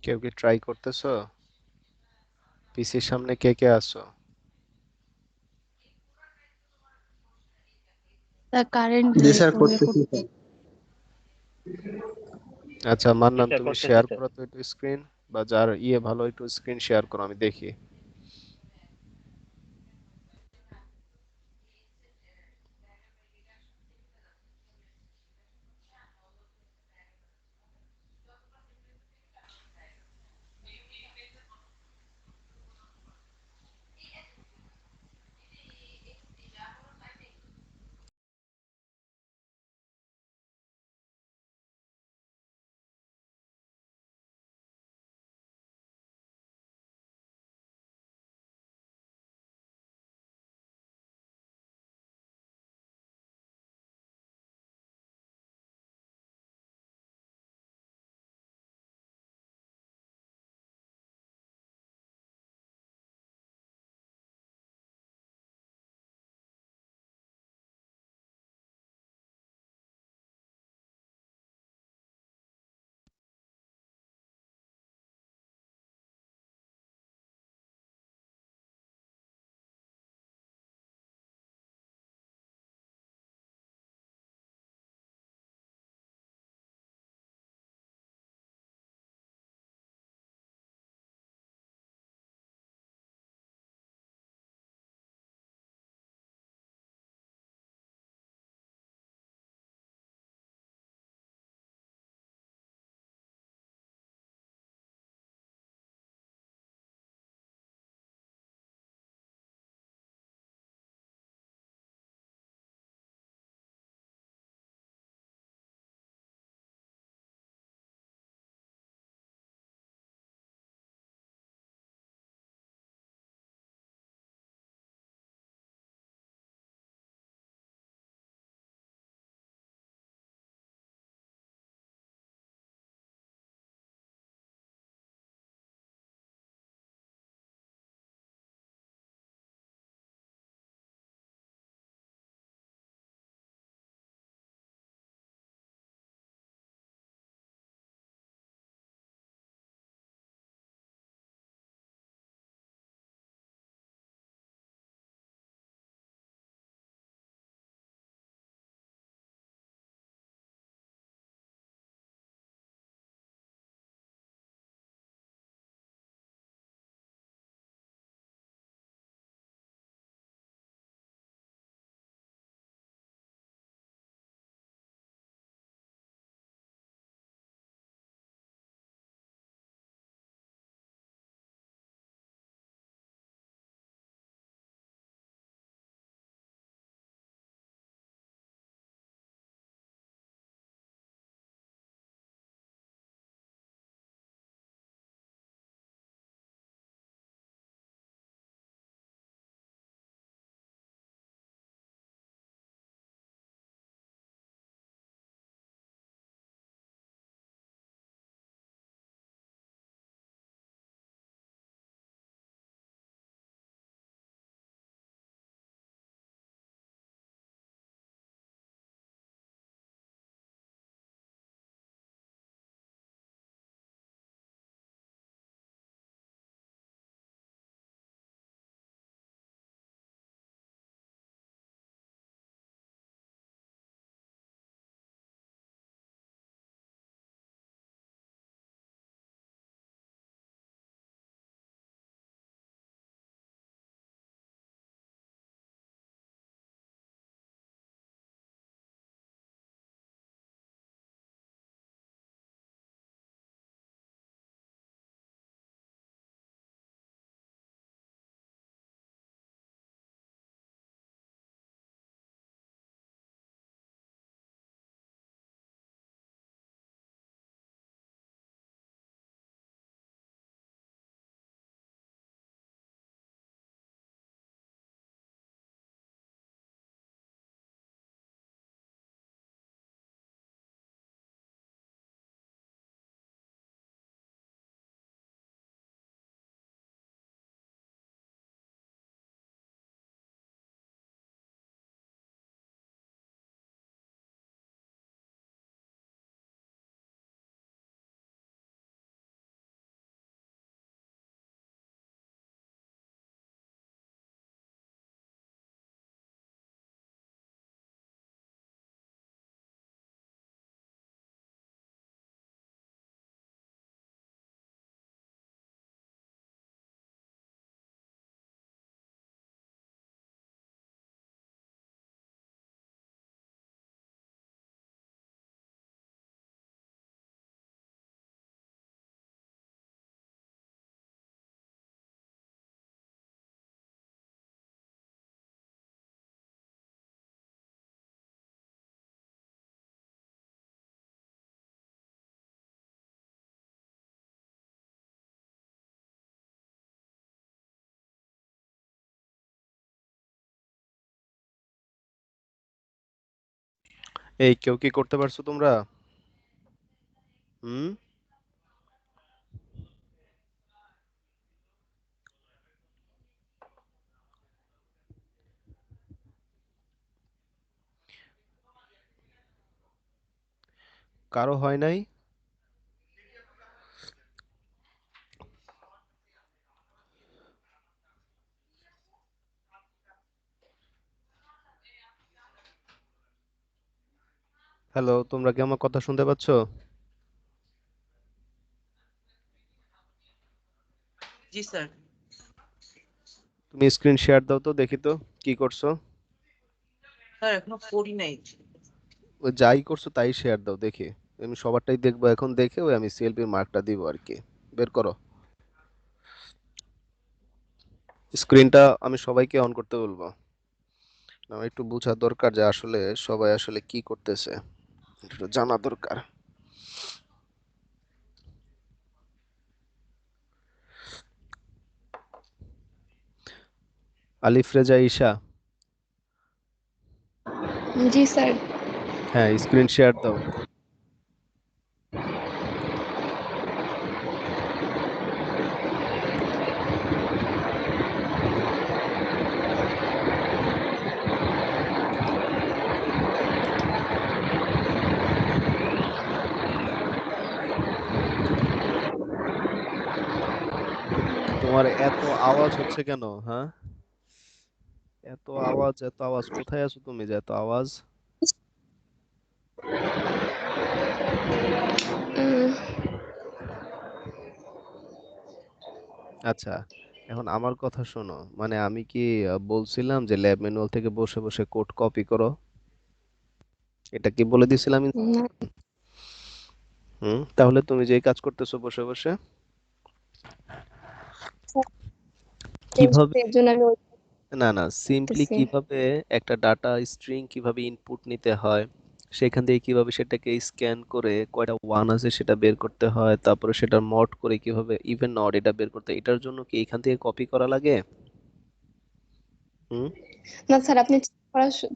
কেউ কি ট্রাই করতেছো? পিসির সামনে কে কে আছো? স্যার কারেন্ট জি নেই স্যার, ফোনে করতেছি করতে। স্যার। আচ্ছা জি মান্নান, স্যার, তুমি করতেছি শেয়ার স্যার। করো তো একটু স্ক্রিন, বা যার ভালো একটু স্ক্রিন শেয়ার করো, আমি দেখি। এই কেউ কি করতে পারছো তোমরা? হুম? কারো হয় নাই? হ্যালো, তোমরা কি আমার কথা শুনতে পাচ্ছ? জি স্যার। তুমি স্ক্রিন শেয়ার দাও তো দেখি তো কি করছো। স্যার এখনো করি নাই। ওই যাই করছো তাই শেয়ার দাও দেখি। আমি সবারটাই দেখবো এখন, দেখে ওই আমি সিএলপির মার্কটা দিব আর কি। বের করো স্ক্রিনটা, আমি সবাইকে অন করতে বলবো। আমার একটু বোঝা দরকার যে আসলে সবাই আসলে কি করতেছে, একটু জানা দরকার। আলিফ রেজা ঈশা, জি স্যার। হ্যাঁ স্ক্রিন শেয়ার দাও। তোমার এত আওয়াজ হচ্ছে কেন? হ্যাঁ, এত আওয়াজ, এত আওয়াজ, কোথায় আছো তুমি যে এত আওয়াজ? উম, আচ্ছা, এখন আমার কথা শোনো। মানে আমি কি বলছিলাম যে ল্যাব ম্যানুয়াল থেকে বসে বসে কোড কপি করো? এটা কি বলে দিছিলাম? না হুম, তাহলে তুমি যে কাজ করতেছো বসে বসে, স্যার, কিভাবে? এর জন্য আমি না না, সিম্পলি করতেছি। কিভাবে একটা ডাটা স্ট্রিং কিভাবে ইনপুট নিতে হয়, সেখান থেকে কিভাবে সেটাকে স্ক্যান করে কয়টা ওয়ান আছে সেটা বের করতে হয়, তারপরে সেটা মড করে কিভাবে ইভেন নট এটা বের করতে হয়, এটার জন্য কি এখান থেকে কপি করা লাগে? হুম। না স্যার, আপনি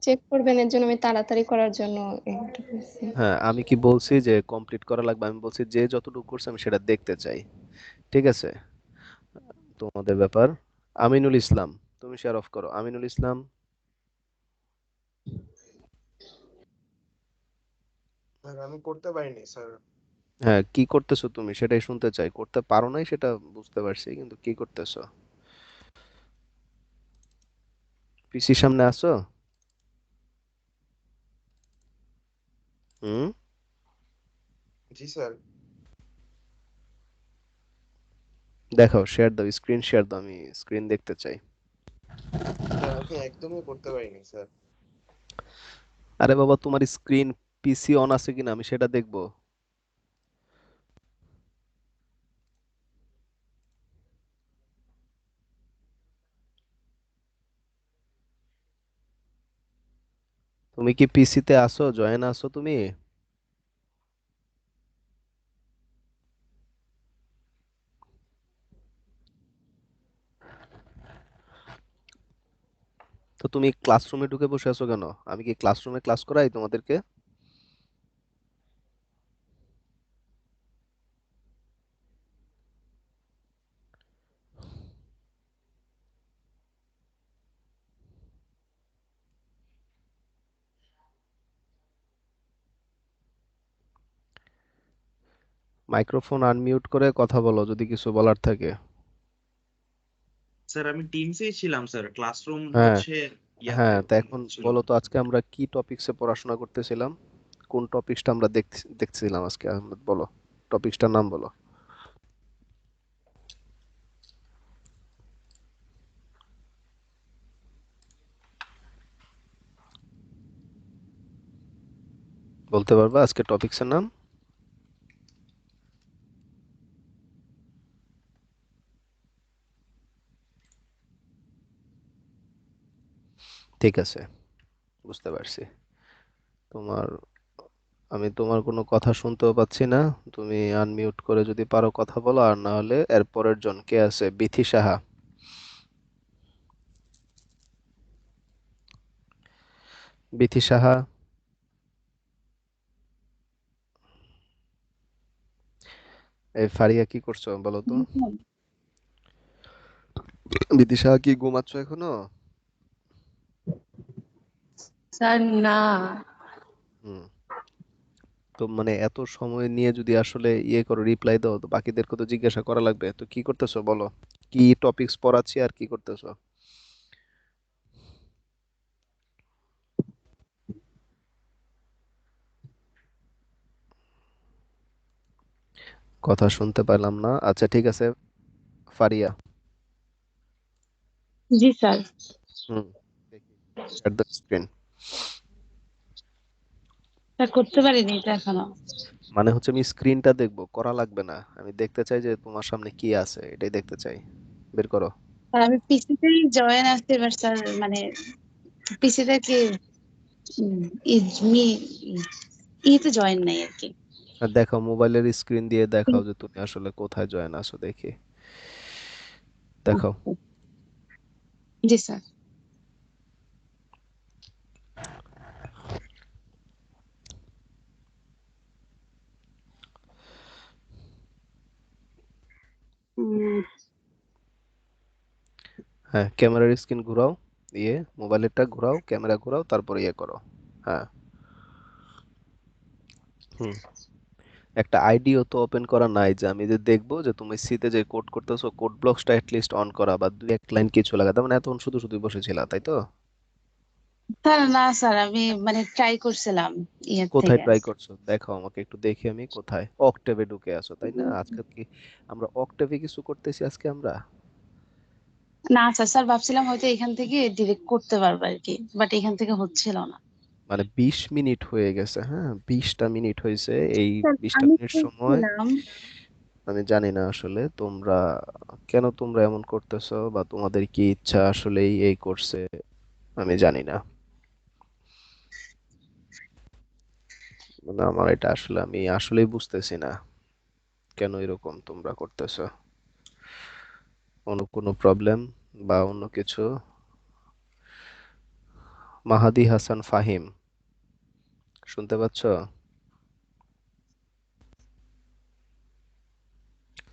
চেক করবেন এর জন্য আমি তাড়াতাড়ি করার জন্য এটা করছি। হ্যাঁ, আমি কি বলছি যে কমপ্লিট করা লাগবে? আমি বলছি যে যতটুকু করছে আমি সেটা দেখতে চাই। ঠিক আছে, তোমাদের ব্যাপার। আমিনুল ইসলাম, তুমি শেয়ার অফ করো। আমিনুল ইসলাম, স্যার আমি করতে পারিনি স্যার। হ্যাঁ কি করতেছো তুমি সেটাই শুনতে চাই। করতে পারো নাই সেটা বুঝতে পারছি, কিন্তু কি করতেছো? পিসির সামনে আসো? হুম। জি স্যার। দেখাও, শেয়ার দাও, স্ক্রিন শেয়ার দাও, আমি স্ক্রিন দেখতে চাই। স্যার আমি একদমই করতে পারিনি স্যার। আরে বাবা, তোমার স্ক্রিন পিসি অন আছে কিনা আমি সেটা দেখবো। তুমি কি পিসিতে আসো, জয়েন আসো তুমি? তো তুমি ক্লাসরুমে ঢুকে বসে আছো কেন? আমি কি ক্লাসরুমে ক্লাস করাই তোমাদেরকে? মাইক্রোফোন আনমিউট করে কথা বলো যদি কিছু বলার থাকে। স্যার আমি টিমসেই ছিলাম স্যার, ক্লাসরুম হ্যাঁ, হচ্ছে ইয়াতে হ্যাঁ, তা ওপেন এখন ছিল বলো না। তো আজকে আমরা কি টপিকসে পড়াশোনা করতেছিলাম? কোন টপিকসটা আমরা দেখছিলাম আজকে? আহমেদ বলো, টপিকসটার নাম বলো। বলতে পারবা আজকে টপিকসের নাম? ঠিক আছে, বুঝতে পারছি। তোমার, আমি তোমার কোনো কথা শুনতেও পাচ্ছি না। তুমি আনমিউট করে যদি পারো কথা বলো, আর না হলে এর পরের জন কে আছে? বিথি সাহা। বিথি সাহা, এই ফারিয়া কি করছো বলো তো? বিদিশা কি ঘুমাচ্ছ এখনো? স্যার না। হুম। তো মানে এত সময় নিয়ে যদি আসলে ইয়ে করো, রিপ্লাই দাও, তো বাকিদেরকে তো জিজ্ঞাসা করা লাগবে। তো কি করতেছো বলো? কি টপিকস পড়াচ্ছি আর কি করতেছো? কথা শুনতে পেলাম না। আচ্ছা ঠিক আছে, ফারিয়া। জি স্যার। হুম, দেখি শেয়ার দ্য স্ক্রিন। স্যার করতে পারিনি এটা এখনো। মানে হচ্ছে আমি স্ক্রিনটা দেখবো, করা লাগবে না। আমি দেখতে চাই যে তোমার সামনে কি আছে, এটাই দেখতে চাই। বের করো। স্যার আমি পিসিতেই জয়েন আসতে এবার স্যার মানে পিসিতে কি উম, ই- মি ইতে জয়েন নাই আর কি। আর দেখাও, মোবাইলের স্ক্রিন দিয়ে দেখাও যে তুমি আসলে কোথায় জয়েন আছো, দেখি। দেখাও। জি স্যার। উম, হ্যাঁ, ক্যামেরার স্ক্রিন ঘোরাও। মোবাইলেরটা ঘোরাও, ক্যামেরা ঘোরাও, তারপর ইয়ে করো। হ্যাঁ। হুম। একটা আইডিও তো ওপেন করা নাই যে আমি যে দেখবো যে তুমি সিতে যে কোড করতেছো, কোড ব্লকসটা লিস্ট অন করা বা দুই এক লাইন কিছু লাগা। তার মানে এতক্ষণ শুধু শুধু বসেছিলা, তাই তো? স্যার না স্যার আমি মানে ট্রাই করছিলাম ইয়ের কোথায় থেকে। ট্রাই করছো দেখাও আমাকে একটু, দেখি আমি কোথায়। অক্টেভে ঢুকে আছো তাই না? আজকে কি আমরা অক্টেভে কিছু করতেছি আজকে আমরা? না স্যার, স্যার ভাবছিলাম হয়তো এখান থেকে ডিরেক্ট করতে পারবো আর কি, বাট এখান থেকে হচ্ছিল না। মানে 20 মিনিট হয়ে গেছে, হ্যাঁ 20টা মিনিট হয়েছে। এই স্যার 20টা আমি মিনিট সময় করছিলাম। আমি জানি না আসলে তোমরা এমন করতেছো, বা তোমাদের কি ইচ্ছা আসলেই এই করছে, আমি জানি না। মানে আমার এটা আসলে আমি আসলেই বুঝতেছি না কেন এরকম তোমরা করতেছো। কোনো প্রবলেম বা অন্য কিছু? মাহাদি হাসান ফাহিম, শুনতে পাচ্ছ?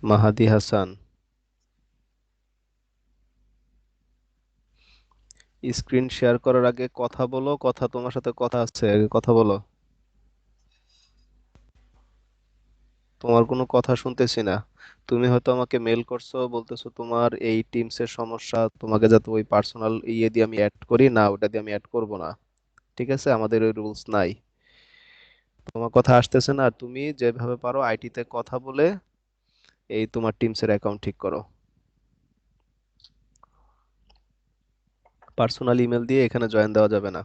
মাহাদি হাসান, স্ক্রিন শেয়ার করার আগে কথা বলো। তোমার সাথে কথা আছে, আগে কথা বলো। তোমার কোনো কথা শুনতেছি না। তুমি হয়তো আমাকে মেল করছো, বলতেছো তোমার এই টিমস এর সমস্যা, তোমাকে যাতে ওই পার্সোনাল ইয়ে দিয়ে আমি অ্যাড করি না, ওটা দিয়ে আমি অ্যাড করব না। ঠিক আছে, আমাদের ওই রুলস নাই। তোমার কথা আসতেছে না, আর তুমি যেভাবে পারো আইটি তে কথা বলে এই তোমার টিমস এর অ্যাকাউন্ট ঠিক করো। পার্সোনাল ইমেল দিয়ে এখানে জয়েন দেওয়া যাবে না।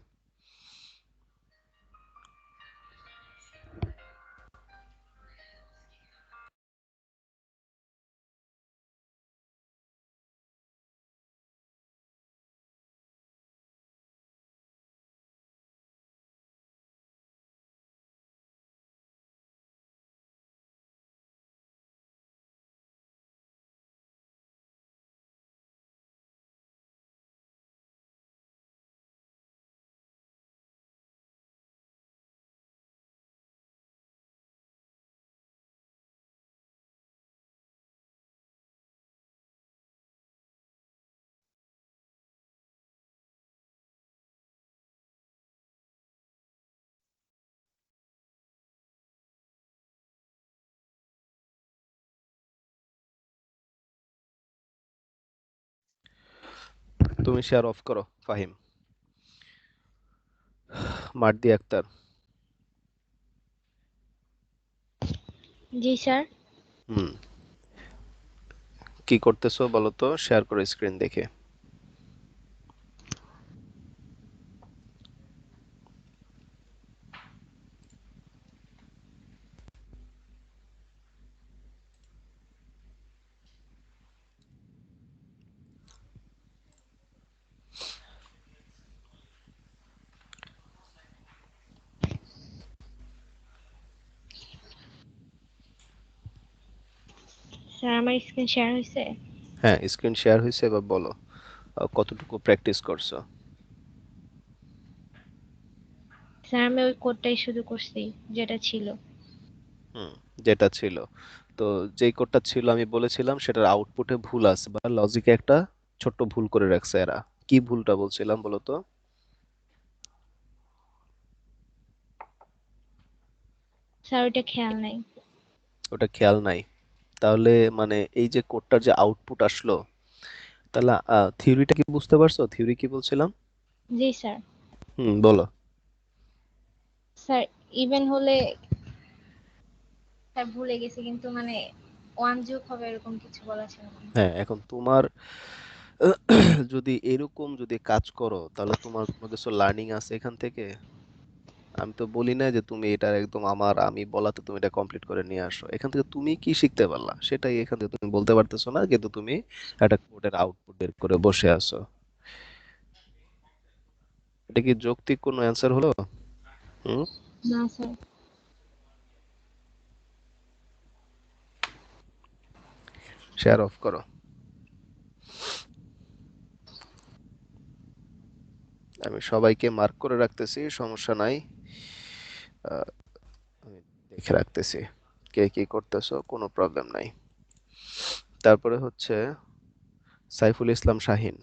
তুমি শেয়ার অফ করো ফাহিম। মার্দি আক্তার। জি স্যার। হুম, কি করতেছো বলো তো, শেয়ার করো স্ক্রিন দেখে। স্যার আমার স্ক্রিন শেয়ার হয়েছে। হ্যাঁ, স্ক্রিন শেয়ার হয়েছে, এবার বলো কতটুকু প্র্যাকটিস করছো। স্যার আমি ওই কোডটাই শুধু করছি যেটা ছিল। হুম, যেটা ছিল। তো যেই কোডটা ছিল আমি বলেছিলাম সেটার আউটপুটে ভুল আছে বা লজিকে একটা ছোট্ট ভুল করে রাখছে এরা। কি ভুলটা বলছিলাম বলো তো? স্যার ওইটা খেয়াল নাই। ওটা খেয়াল নাই। তাহলে মানে এই যে কোডটার যে আউটপুট আসলো, তাহলে থিওরিটা কি বুঝতে পারছো? থিওরি কি বলছিলাম? জি স্যার। বলো। স্যার ইভেন হলে স্যার ভুলে গেছি, কিন্তু মানে 1 যোগ হবে এরকম কিছু বলা ছিল না। হ্যাঁ, এখন তোমার যদি এরকম যদি কাজ করো তাহলে তোমার কোনো কিছু লার্নিং আছে এখান থেকে? আমি তো বলি না যে তুমি এটা একদম আমি বলাতে তুমি এটা কমপ্লিট করে নিয়ে আসো। এখান থেকে তুমি কি শিখতে পারলা সেটাই এখান থেকে তুমি বলতে পারতেছো না, কিন্তু তুমি একটা কোডের আউটপুট বের করে বসে আছো। এটা কি যৌক্তিক কোনো অ্যান্সার হলো? হুম। না স্যার। শেয়ার অফ করো। আমি সবাইকে মার্ক করে রাখতেছি, সমস্যা নাই। আহ, আমি দেখে রাখতেছি কে কি করতেছো, কোনো প্রবলেম নাই। তারপরে হচ্ছে সাইফুল ইসলাম শাহিন।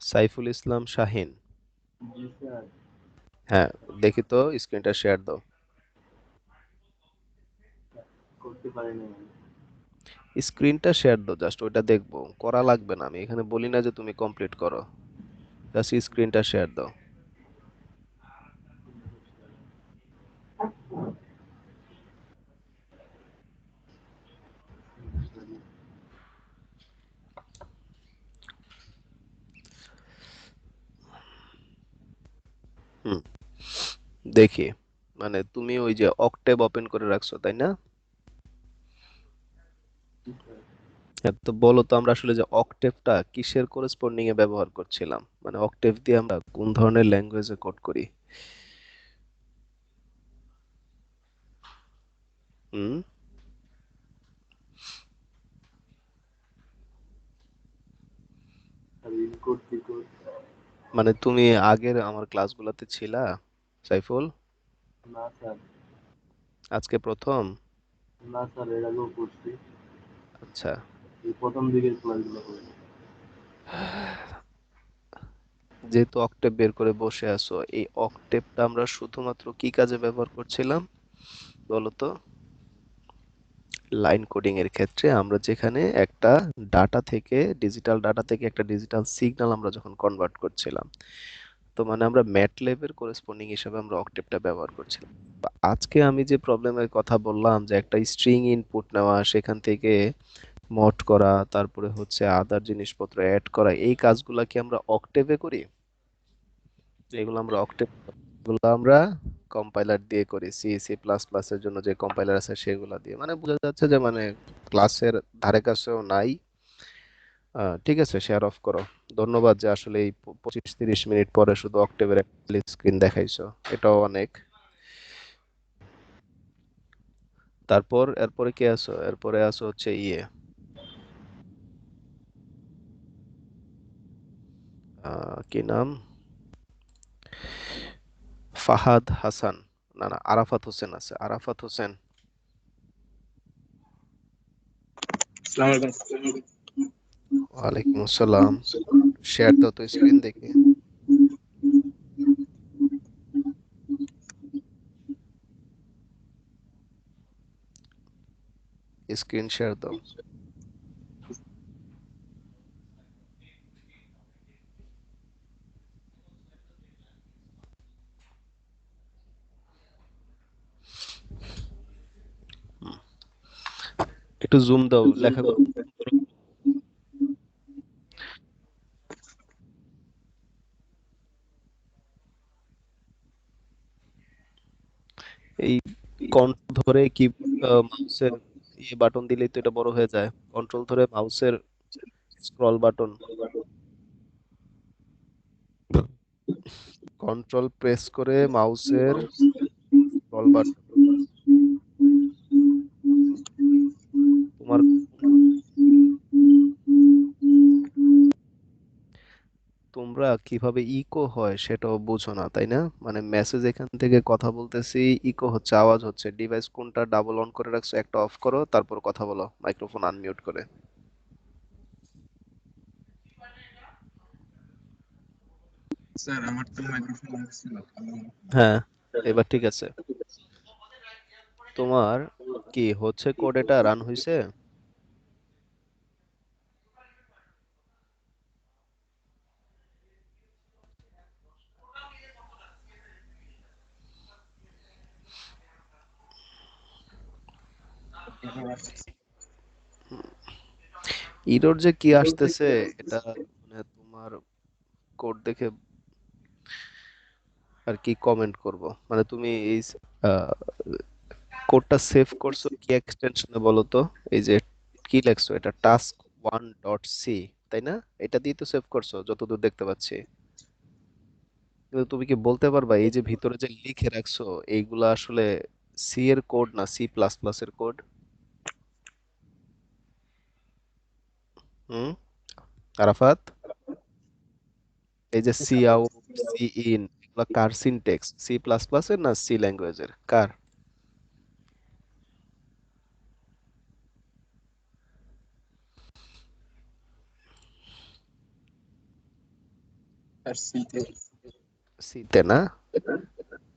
সাইফুল ইসলাম শাহিন। হ্যাঁ, দেখি তো স্ক্রিনটা শেয়ার দাও। স্ক্রিনটা শেয়ার দাও, জাস্ট ওইটা দেখবো, করা লাগবে না। আমি এখানে বলি না যে তুমি কমপ্লিট করো, জাস্ট স্ক্রিনটা শেয়ার দাও। হুম, দেখি। মানে তুমি ওই যে অক্টেভ ওপেন করে রাখছো তাই না? হ্যাঁ, তো বলো তো আমরা আসলে যে অক্টেভটা কিসের করেসপন্ডিং এ ব্যবহার করছিলাম, মানে অক্টেভ দিয়ে আমরা কোন ধরনের ল্যাঙ্গুয়েজে কোড করি? হুম। মানে তুমি আগের আমার ক্লাসগুলোতে ছিলা সাইফুল? আজকে প্রথম? আচ্ছা। যেহেতু অক্টেভ বের করে বসে আছো, এই অক্টেভটা আমরা শুধুমাত্র কি কাজে ব্যবহার করছিলাম বলো তো? লাইন কোডিং এর ক্ষেত্রে আমরা যেখানে একটা ডিজিটাল ডাটা থেকে একটা ডিজিটাল সিগন্যাল আমরা যখন কনভার্ট করছিলাম, তো মানে আমরা ম্যাটল্যাবের করেসপন্ডিং হিসেবে আমরা অক্টেভটা ব্যবহার করছিলাম। তো আজকে আমি যে প্রবলেমের কথা বললাম যে একটা স্ট্রিং ইনপুট নেওয়া, সেখান থেকে মড করা, তারপরে হচ্ছে আদার জিনিসপত্র অ্যাড করা, এই কাজগুলা কি আমরা অক্টেভে করি? এগুলো আমরা অক্টেভ, এগুলো আমরা কম্পাইলার দিয়ে করি, সি সি প্লাস প্লাস এর জন্য যে কম্পাইলার আছে সেগুলো দিয়ে। মানে বোঝা যাচ্ছে যে মানে ক্লাসের ধারে কাছেও নাই। ঠিক আছে, শেয়ার অফ করো। ধন্যবাদ যে আসলে এই 25-30 মিনিট পরে শুধু অক্টেভের একটা স্ক্রিন দেখাইছো, এটাও অনেক। তারপর এরপরে কি আছো? এরপরে আছো হচ্ছে কি নাম, ফাহাদ হাসান, না না আরাফাত হোসেন আছে, আরাফাত হোসেন। আসসালামু আলাইকুম। ওয়ালাইকুম আসসালাম। শেয়ার দাও তো স্ক্রিন দেখি। স্ক্রিন শেয়ার দাও। হুম, একটু জুম দাও লেখাগুলো। এই কন্ট্রোল ধরে কি মাউসের বাটন দিলেই তো এটা বড় হয়ে যায়। কন্ট্রোল ধরে মাউসের স্ক্রল বাটন, কন্ট্রোল প্রেস করে মাউসের স্ক্রল বাটন তোমার তোমরা কিভাবে ইকো হয় সেটাও বুঝো না, তাই না? মানে মেসেজ এখান থেকে কথা বলতেছি, ইকো হচ্ছে, আওয়াজ হচ্ছে, ডিভাইস কোনটা ডাবল অন করে রাখছো একটা অফ করো, তারপর কথা বলো মাইক্রোফোন আনমিউট করে। স্যার আমার তো মাইক্রোফোন ছিল। হ্যাঁ, এবার ঠিক আছে। তোমার কি হচ্ছে, কোড এটা রান হইছে? এরর যে কি আসতেছে এটা মানে তোমার কোড দেখে আর কি কমেন্ট করব, মানে তুমি এই কোডটা সেভ করছো কি এক্সটেনশনে বলো তো? এই যে কি লেখছো, এটা টাস্ক 1.c, তাই না? এটা দিয়ে তো সেভ করছো যতদূর দেখতে পাচ্ছি। কিন্তু তুমি কি বলতে পারবা এই যে ভিতরে যে লিখে রাখছো এইগুলা আসলে সি এর কোড না সি প্লাস প্লাস এর কোড? হুম, আরাফাত, এই যে সি আউট, সি ইন, এগুলা কার সিনট্যাক্স, সি প্লাস প্লাস এর না সি ল্যাঙ্গুয়েজের, কার? আর সিতে সি তে না?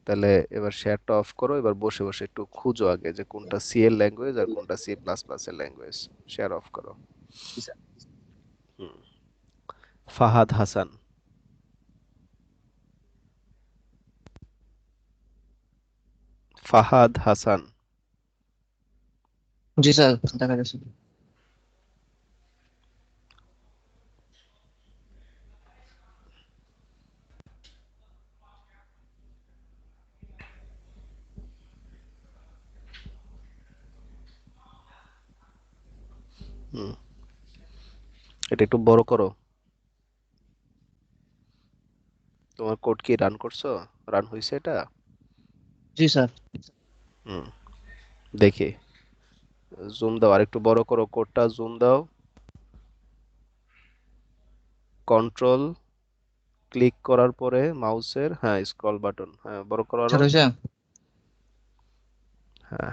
তাহলে এবার শেয়ারটা অফ করো, এবার বসে বসে একটু খুঁজো আগে যে কোনটা সি এর ল্যাঙ্গুয়েজ আর কোনটা সি প্লাস প্লাস এর ল্যাঙ্গুয়েজ। শেয়ার অফ করো। হুম। ফাহাদ হাসান, ফাহাদ হাসান। জি স্যার, দেখা যাচ্ছে। হুম, এটা একটু বড় করো। তোমার কোড কি রান করছো? রান হয়েছে এটা? জি স্যার। হুম, দেখি। জুম দাও, আর একটু বড় করো কোডটা, জুম দাও। কন্ট্রোল ক্লিক করার পরে মাউসের, হ্যাঁ, স্ক্রল বাটন, হ্যাঁ, বড় করো আরো। স্যার হয়েছে? হ্যাঁ,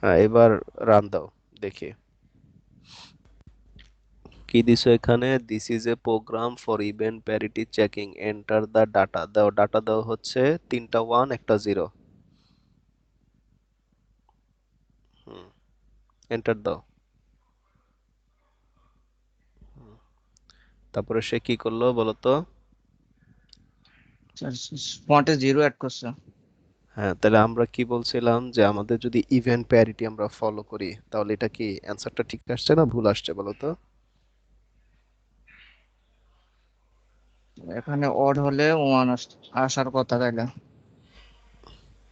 হ্যাঁ, এবার রান দাও, দেখি কি দিছো এখানে। This is a program for even parity checking, enter the data. দাও, ডাটা দাও হচ্ছে 3টা 1 একটা 0। হুম, এন্টার দাও। তারপরে সে কি করলো বলো তো? স্যার ফন্টে 0 অ্যাড করছে। হ্যাঁ, তাহলে আমরা কি বলছিলাম যে আমাদের যদি ইভেন্ট প্যারিটি আমরা ফলো করি তাহলে এটা কি অ্যান্সারটা ঠিক আসছে না ভুল আসছে বলো তো? এখানে অড হলে 1 আসার কথা তাইলে।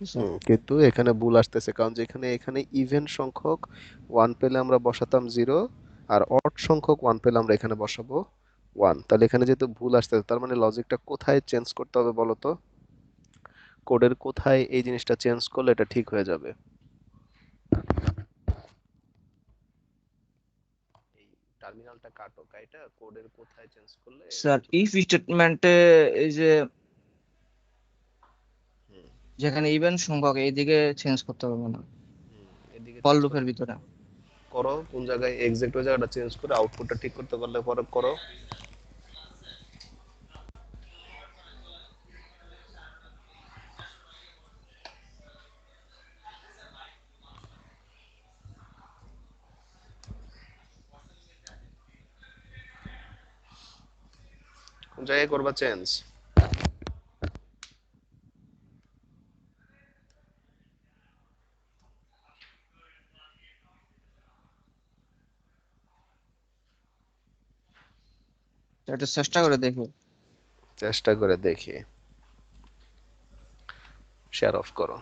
স্যার কিন্তু এখানে ভুল আসতেছে কারণ যেখানে এখানে ইভেন সংখ্যক 1 পেলে আমরা বসাতাম 0, আর অড সংখ্যক 1 পেলে আমরা এখানে বসাবো 1। তাহলে এখানে যেহেতু ভুল আসতেছে তার মানে লজিকটা কোথায় চেঞ্জ করতে হবে বলো তো? কোডের কোথায় এই জিনিসটা চেঞ্জ করলে এটা ঠিক হয়ে যাবে? এই টার্মিনালটা কাটো, কাইটা কোডের কোথায় চেঞ্জ করলে এটা স্যার ঠিক ইফ হবে? স্টেটমেন্টে এই যে হুম, যেখানে ইভেন সংখ্যক এইদিকে চেঞ্জ করতে হবে না, এদিকে ফর চেঞ্জ লুপের করতে ভিতরে। করো, কোন জায়গায় এক্সাক্ট ওই জায়গাটা চেঞ্জ করে আউটপুটটা ঠিক করতে পারলে পরে করো। কোন জায়গায় করবা চেঞ্জ? এটা চেষ্টা করে দেখো। চেষ্টা করে দেখি। শেয়ার অফ করো।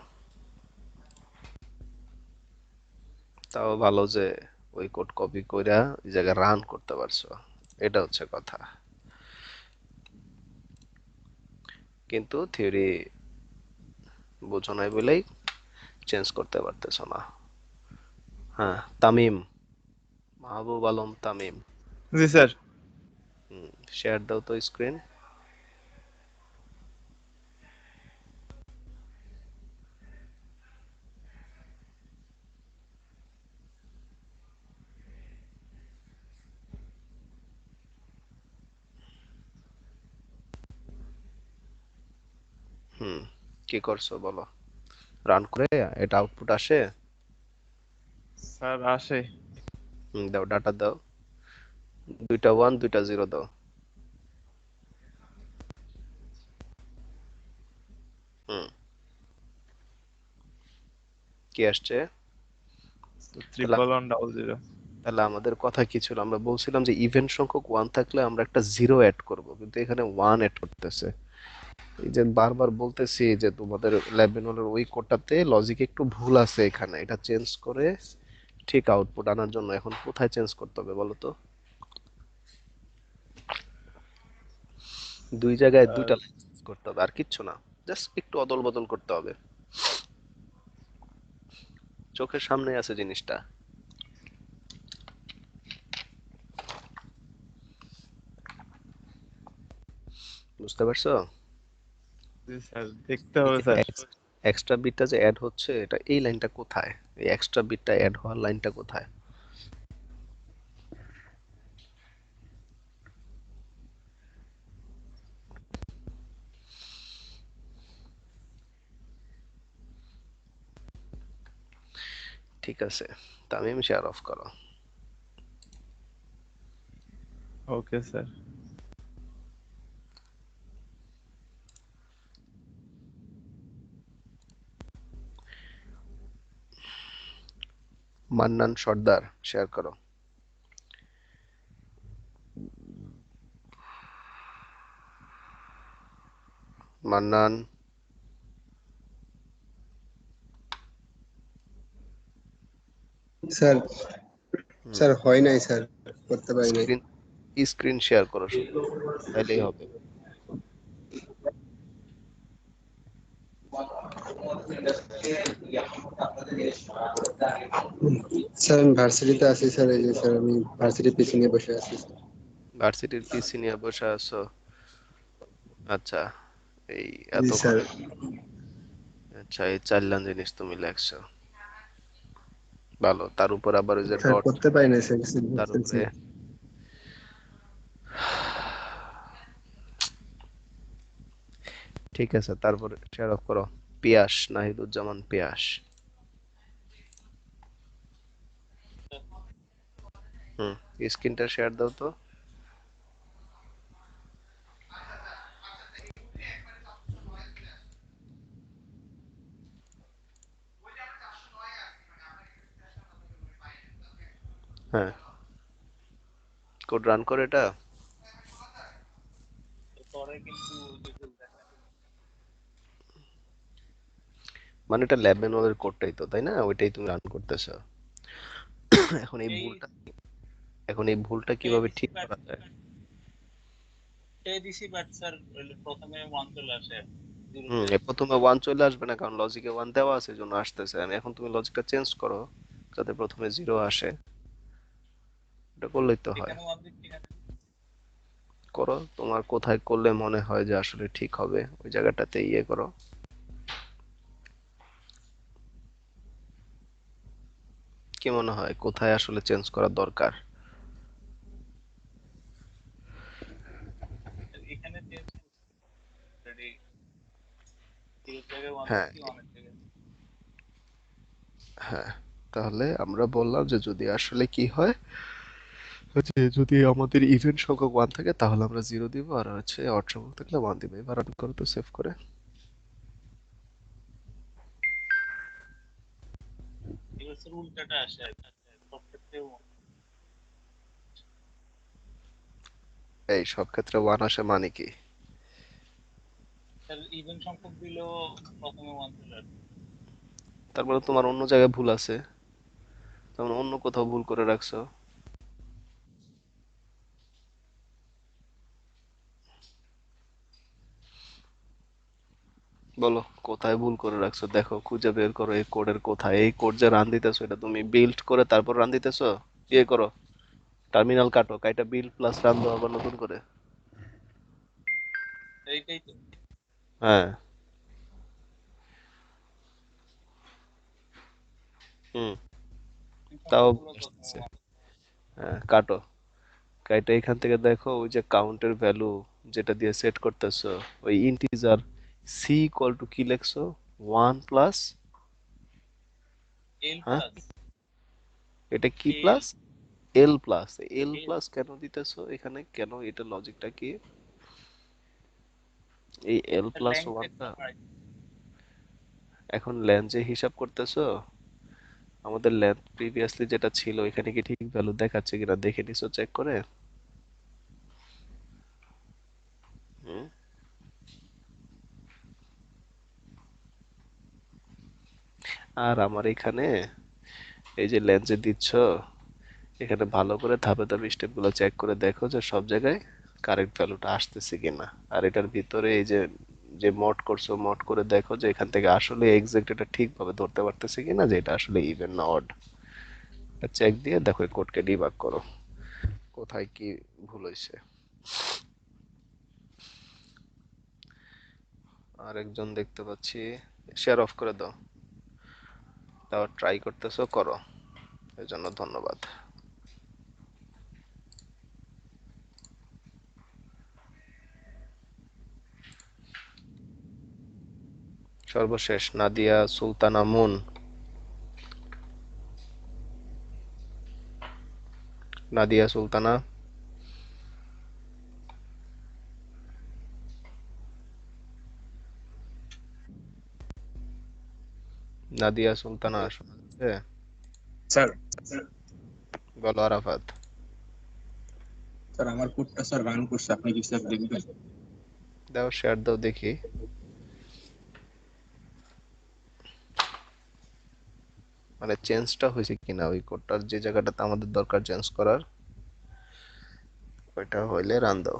তাও ভালো যে ওই কোড কপি কইরা ওই জায়গায় রান করতে পারছো, এটা হচ্ছে কথা। কিন্তু থিওরি বুঝো নাই বলেই চেঞ্জ করতে পারতেছো না। হ্যাঁ, তামিম, মাহবুব আলম তামিম। জি স্যার। শেয়ার দাও তো স্ক্রিন। হুম, কি করছো বলো? রান করে এটা আউটপুট আসে? স্যার আসে। দাও, ডাটা দাও। দুইটা ওয়ান, দুইটা জিরো দাও। হুম, কি আসছে? তাহলে 11100। তাহলে আমাদের কথা কি ছিল? আমরা বলছিলাম যে ইভেন সংখ্যক ওয়ান থাকলে আমরা একটা জিরো অ্যাড করব, কিন্তু এখানে ওয়ান অ্যাড করতেছে। এই যে বারবার বলতেছি যে তোমাদের ল্যাবেনলের ওই কোডটাতে লজিক একটু ভুল আছে, এখানে এটা চেঞ্জ করে ঠিক আউটপুট আনার জন্য এখন কোথায় চেঞ্জ করতে হবে বলো তো? দুই জায়গায় দুইটা লাইন চেঞ্জ করতে হবে, আর কিচ্ছু না। জাস্ট একটু অদল বদল করতে হবে। চোখের সামনে আছে জিনিসটা। বুঝতে পারছো? জি স্যার, দেখতে হবে স্যার। এক্সট্রা বিটটা যে অ্যাড হচ্ছে, এটা এই লাইনটা কোথায়? এই এক্সট্রা বিটটা অ্যাড হওয়ার লাইনটা কোথায়? ঠিক আছে, তামিম শেয়ার অফ করো। Okay sir. Mannan Sardar share করো। মান্নান, স্যার স্যার হয় নাই স্যার, করতে পারি নাই। স্ক্রিন স্ক্রিন শেয়ার করো শুধু, তাইলেই হবে। স্যার আমি ভার্সিটিতে আছি স্যার, এই যে স্যার আমি ভার্সিটির পিছনে নিয়ে বসে আছি। ভার্সিটির পিসি নিয়ে বসে আছো? আচ্ছা, এই জি স্যার। এতক্ষণে আচ্ছা এই চাইল্লান জিনিস তুমি লেখছো, ভালো। তার উপর আবার ওই যে স্যার ডট, করতে পারি নাই স্যার। তার উপরে ঠিক আছে, তারপরে শেয়ার অফ করো। পিয়াস, নাহিদুজ্জামান পিয়াস। হুম, স্ক্রিনটা শেয়ার দাও তো। হ্যাঁ, কোড রান করে এটা। মানে এটা ল্যাব ম্যানুয়ালের কোডটাই তো, তাই না? ওইটাই তুমি রান করতেছো। এখন এই ভুলটা, এখন এই ভুলটা কিভাবে ঠিক করা যায়? প্রথমে ওয়ান চলে আসবে না, কারণ লজিকে ওয়ান দেওয়া আছে, জন্য আসতেছে। আমি এখন তুমি লজিকটা চেঞ্জ করো যাতে প্রথমে জিরো আসে, এটা করলেই তো হয়। করো, তোমার কোথায় করলে মনে হয় যে আসলে ঠিক হবে ওই জায়গাটাতে ইয়ে করো। কি মনে হয় কোথায় আসলে চেঞ্জ করা দরকার? হ্যাঁ, হ্যাঁ, তাহলে আমরা বললাম যে যদি আসলে কি হয়, হচ্ছে যদি আমাদের ইভেন্ট সংখ্যক ওয়ান থাকে তাহলে আমরা জিরো দিব, আর হচ্ছে অড সংখ্যক থাকলে ওয়ান দিব। এবার রান করো তো সেভ করে। এই সব ক্ষেত্রে ওয়ান আসে মানে কি? তারপরে তোমার অন্য জায়গায় ভুল আছে, তার অন্য কোথাও ভুল করে রাখছো। বলো কোথায় ভুল করে রাখছো, দেখো খুঁজে বের করো এই কোডের কোথায়। এই কোড যে রান দিতেছো এটা তুমি বিল্ড করে তারপর রান দিতেছো। ইয়ে করো, টার্মিনাল কাটো, কাইটা বিল্ড প্লাস রান দাও আবার নতুন করে। হ্যাঁ। হুম, তাও ভুল আসতেছে। হ্যাঁ, কাটো, কাইটা এখান থেকে দেখো ওই যে কাউন্টের ভ্যালু যেটা দিয়ে সেট করতেছো, ওই ইন্টিজার সি ইকুয়াল টু কি লিখছো 1 প্লাস হ্যাঁ এটা কি plus L plus L plus কেন দিতেছো এখানে কেন এটা লজিকটা কি এই এল প্লাস ওয়ানটা এখন লেন্থে হিসাব করতেছো আমাদের লেন্থ প্রিভিয়াসলি যেটা ছিল এখানে কি ঠিক ভ্যালু দেখাচ্ছে কিনা দেখে নিছো চেক করে হুম? আর আমার এখানে এই যে লেন্সে দিচ্ছ এখানে ভালো করে ধাপে ধাপে স্টেপ গুলো চেক করে দেখো যে সব জায়গায় কারেক্ট ভ্যালুটা আসতেছে কিনা আর এটার ভিতরে এই যে যে মড করছো মড করে দেখো যে এখান থেকে আসলে এক্সাক্ট এটা ঠিকভাবে ধরতে পারতেছে কিনা যে এটা আসলে ইভেন না অড চেক দিয়ে দেখো এই কোডকে ডিবাগ করো কোথায় কি ভুল হয়েছে আর একজন দেখতে পাচ্ছি শেয়ার অফ করে দাও তাও ট্রাই করতেছো করো এর জন্য ধন্যবাদ সর্বশেষ নাদিয়া সুলতানা মুন নাদিয়া সুলতানা নাদিয়া সুলতানা শোনা যাচ্ছে স্যার বলো আরাফাত স্যার আমার কোডটা স্যার রান করছে, আপনি কি স্যার দেখবেন? দাও শেয়ার দাও দেখি মানে চেঞ্জটা হয়েছে কিনা ওই কোডটার যে জায়গাটাতে আমাদের দরকার চেঞ্জ করার ওইটা হইলে রান দাও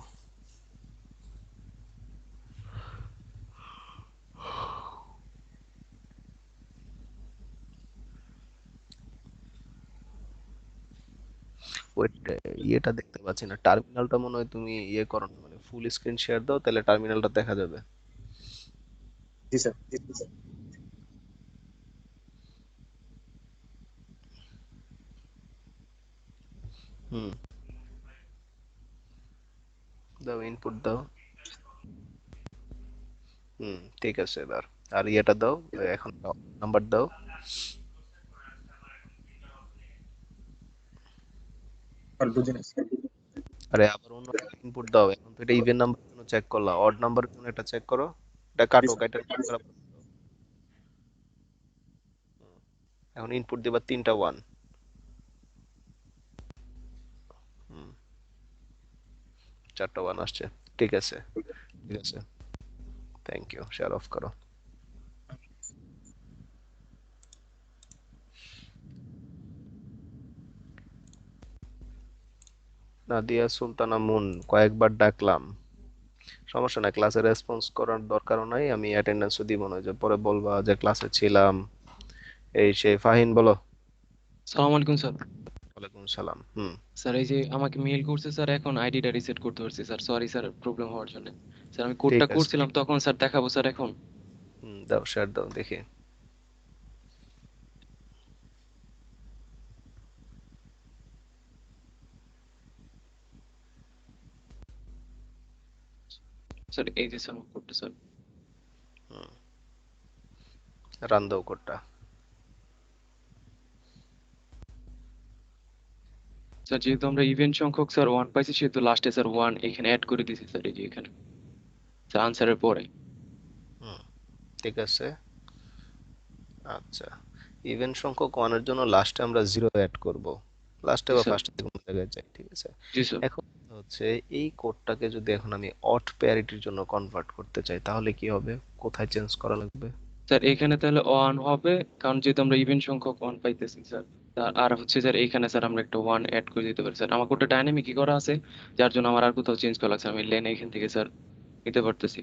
ওইটা ইয়েটা দেখতে পাচ্ছি না টার্মিনালটা মনে হয় তুমি ইয়ে করো না মানে ফুল স্ক্রিন শেয়ার দাও তাহলে টার্মিনালটা দেখা যাবে জি স্যার। হুম দাও ইনপুট দাও হুম ঠিক আছে এবার আর ইয়েটা দাও এখন নাম্বার দাও আর বুঝি না স্যার। আরে আবার অন্য ইনপুট দাও এখন তো এটা ইভেন নাম্বার জন্য চেক করলা অড নাম্বারের জন্য এটা চেক করো এটা জি কাটো স্যার। কাটা এখন ইনপুট দিবা 3টা 1 হুম 4টা 1 আসছে ঠিক আছে ঠিক আছে থ্যাংক ইউ শেয়ার অফ করো নাদিয়া সুলতানা মুন কয়েকবার ডাকলাম সমস্যা নাই ক্লাসে রেসপন্স করার দরকারও নাই আমি অ্যাটেন্ডেন্সও দিব না যে পরে বলবা যে ক্লাসে ছিলাম এই সেই ফাহিন বলো সালাম আলাইকুম স্যার। ওয়ালাইকুম সালাম হুম স্যার এই যে আমাকে মেইল করছে স্যার, এখন আইডিটা রিসেট করতে পারছি স্যার। সরি স্যার প্রবলেম হওয়ার জন্য। স্যার আমি ঠিক কোডটা আছে করছিলাম তখন স্যার, দেখাবো স্যার এখন? দাও শেয়ার দাও দেখি স্যার এই যে স্যার কোডটা স্যার। রান দাও কোডটা স্যার যেহেতু আমরা ইভেন্ট সংখ্যক স্যার 1 পাইছি, সেহেতু লাস্টে স্যার 1 এখানে অ্যাড করে দিয়েছি স্যার, এই যে এখানে স্যার আনসারের পরে। হুম ঠিক আছে আচ্ছা ইভেন সংখ্যক 1 এর জন্য লাস্টে আমরা 0 অ্যাড করব লাস্টে জি বা স্যার। ফার্স্টে কোন জায়গায় যাই ঠিক আছে জি স্যার। এখন হচ্ছে এই কোডটাকে যদি এখন আমি অড প্যারিটির জন্য কনভার্ট করতে চাই তাহলে কি হবে কোথায় চেঞ্জ করা লাগবে স্যার এখানে তাহলে 1 হবে, কারণ যেহেতু আমরা ইভেন্ট সংখ্যক 1 পাইতেছি স্যার। আর হচ্ছে স্যার এখানে স্যার আমরা একটা 1 অ্যাড করে দিতে পারি স্যার। আমার কোডটা ডাইনামিকই করা আছে, যার জন্য আমার আর কোথাও চেঞ্জ করা লাগছে না। আমি লেন এখান থেকে স্যার নিতে পারতেছি।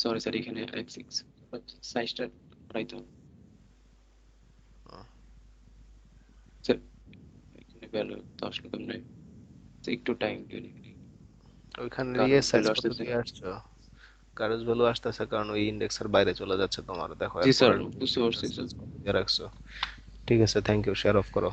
সরি স্যার, এখানে F6 সাইজটা রাইট হবে স্যার। এখানে ভ্যালু 10 লক্ষ নেই, একটু টাইম দিন। ওইখানে কারণ দিয়ে সাইজ ভ্যালু কত আসতেছে। দিয়ে আসছো কারেজ ভ্যালু আসতেছে কারণ ওই ইন্ডেক্সের বাইরে চলে যাচ্ছে তোমার দেখো জি স্যার এরপরে বুঝতে পারছি স্যার। দিয়ে রাখছো ঠিক আছে, থ্যাংক ইউ, শেয়ার অফ করো।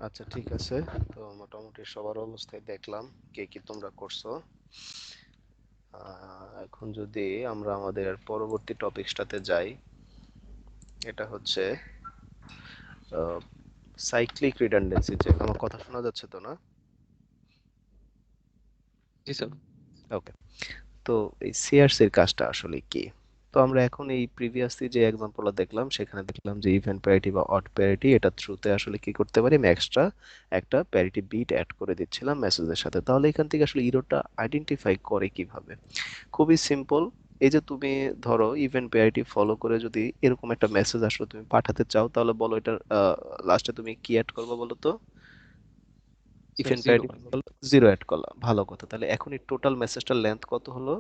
আচ্ছা ঠিক আছে, তো মোটামুটি সবার অবস্থায় দেখলাম কে কি তোমরা করছো। এখন যদি আমরা আমাদের পরবর্তী টপিকসটাতে যাই, এটা হচ্ছে সাইক্লিক রিডান্ডেন্সি। যে আমার কথা শোনা যাচ্ছে তো না? জি স্যার। ওকে, তো এই সিআরসি এর কাজটা আসলে কি? তো আমরা এখন এই প্রিভিয়াসলি যে এক্সাম্পলটা দেখলাম, সেখানে দেখলাম যে ইভেন প্যারিটি বা অড প্যারিটি, এটা থ্রুতে আসলে কি করতে পারি, আমি এক্সট্রা একটা প্যারিটি বিট অ্যাড করে দিচ্ছিলাম মেসেজের সাথে। তাহলে এখান থেকে আসলে ইরোরটা আইডেন্টিফাই করে কিভাবে? খুবই সিম্পল। এই যে তুমি ধরো ইভেন্ট প্যারিটি ফলো করে যদি এরকম একটা মেসেজ আসলে তুমি পাঠাতে চাও, তাহলে বলো এটার লাস্টে তুমি কি অ্যাড করবে বলো তো? Sir even zero. Parity 0 add করলাম, ভালো কথা। তাহলে এখন এই টোটাল মেসেজটার লেন্থ কত হলো?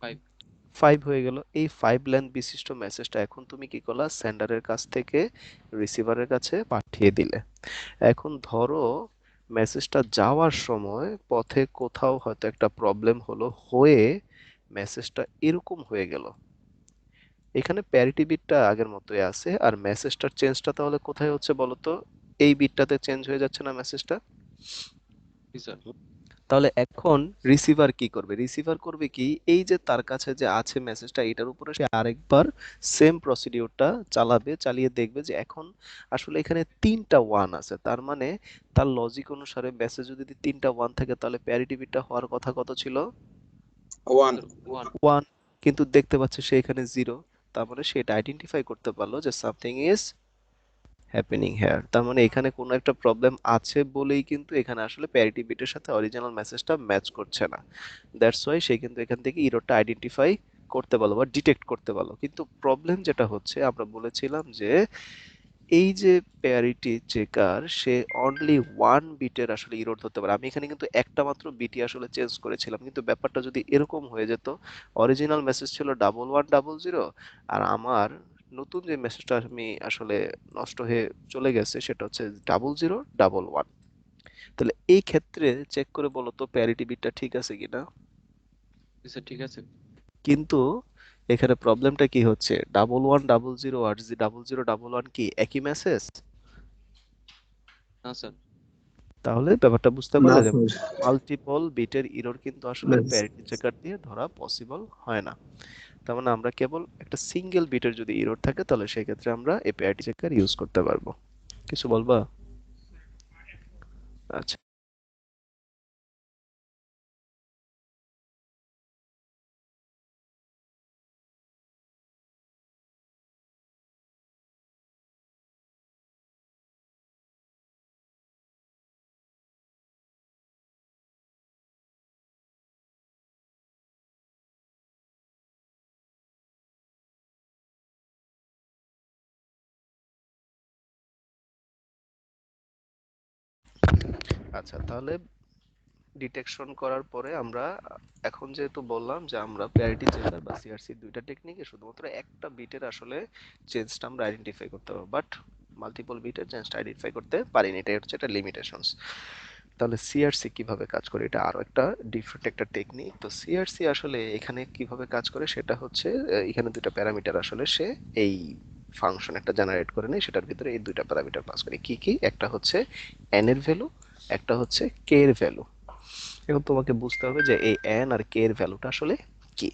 5। 5 হয়ে গেল। এই 5 লেন্থ বিশিষ্ট মেসেজটা এখন তুমি কি করলা, সেন্ডারের কাছ থেকে রিসিভারের কাছে পাঠিয়ে দিলে। এখন ধরো মেসেজটা যাওয়ার সময় পথে কোথাও হয়তো একটা প্রবলেম হলো, হয়ে মেসেজটা এরকম হয়ে গেল। এখানে প্যারিটি বিটটা আগের মতোই আছে, আর মেসেজটার চেঞ্জটা তাহলে কোথায় হচ্ছে বলো তো? এই বিটটাতে চেঞ্জ হয়ে যাচ্ছে না মেসেজটা? জি স্যার। তাহলে এখন রিসিভার কি করবে? রিসিভার করবে কি, এই যে তার কাছে যে আছে মেসেজটা, এটার উপরে সে আরেকবার সেম প্রসিডিউরটা চালাবে, চালিয়ে দেখবে যে এখন আসলে এখানে 3টা ওয়ান আছে। তার মানে তার লজিক অনুসারে মেসেজ যদি 3টা ওয়ান থাকে, তাহলে প্যারিটি বিটটা হওয়ার কথা কত ছিল? 1। স্যার 1। ওয়ান। কিন্তু দেখতে পাচ্ছে সে এখানে জিরো। তার মানে সে এটা আইডেন্টিফাই করতে পারলো যে সামথিং ইজ হ্যাপেনিং হেয়ার। তার মানে এখানে কোনো একটা প্রবলেম আছে বলেই কিন্তু এখানে আসলে প্যারিটি বিটের সাথে অরিজিনাল মেসেজটা ম্যাচ করছে না। দ্যাটস ওয়াই সে কিন্তু এখান থেকে ইররটা আইডেন্টিফাই করতে পারলো বা ডিটেক্ট করতে পারলো। কিন্তু প্রবলেম যেটা হচ্ছে, আমরা বলেছিলাম যে এই যে প্যারিটি চেকার, সে অনলি ওয়ান বিটের আসলে ইরর ধরতে পারে। আমি এখানে কিন্তু একটা মাত্র বিটি আসলে চেঞ্জ করেছিলাম, কিন্তু ব্যাপারটা যদি এরকম হয়ে যেত, অরিজিনাল মেসেজ ছিল 1100, আর আমার নতুন যে মেসেজটা আমি আসলে নষ্ট হয়ে চলে গেছে সেটা হচ্ছে 0011। তাহলে এই ক্ষেত্রে চেক করে বলো তো প্যারিটি বিটটা ঠিক আছে কিনা? জি স্যার ঠিক আছে। কিন্তু এখানে প্রবলেমটা কি হচ্ছে, 1100 আর 0011 কি একই মেসেজ? না স্যার। তাহলে ব্যাপারটা বুঝতে না পারলে যে স্যার, মাল্টিপল বিটের ইরর কিন্তু আসলে না প্যারিটি চেকার দিয়ে ধরা পসিবল হয় না। তার মানে আমরা কেবল একটা সিঙ্গেল বিটের যদি ইরর থাকে, তাহলে সেক্ষেত্রে আমরা এই প্যারিটি চেকার ইউজ করতে পারবো। কিছু বলবা? আচ্ছা। আচ্ছা, তাহলে ডিটেকশন করার পরে আমরা এখন যেহেতু বললাম যে আমরা প্যারিটি চেকার বা সিআরসি দুইটা টেকনিকে শুধুমাত্র একটা বিটের আসলে চেঞ্জটা আমরা আইডেন্টিফাই করতে পারবো, বাট মাল্টিপল বিটের চেঞ্জটা আইডেন্টিফাই করতে পারি না। এটাই হচ্ছে একটা লিমিটেশনস। তাহলে সিআরসি কিভাবে কাজ করে, এটা আরো একটা ডিফারেন্ট একটা টেকনিক। তো সিআরসি আসলে এখানে কিভাবে কাজ করে সেটা হচ্ছে এখানে দুটো প্যারামিটার আসলে সে এই ফাংশন একটা জেনারেট করে নেয়, সেটার ভিতরে এই দুইটা প্যারামিটার পাস করে। কি কি? একটা হচ্ছে এন এর ভ্যালু, একটা হচ্ছে কে এর ভ্যালু। এখন তোমাকে বুঝতে হবে যে এই এন আর কে এর ভ্যালুটা আসলে কি।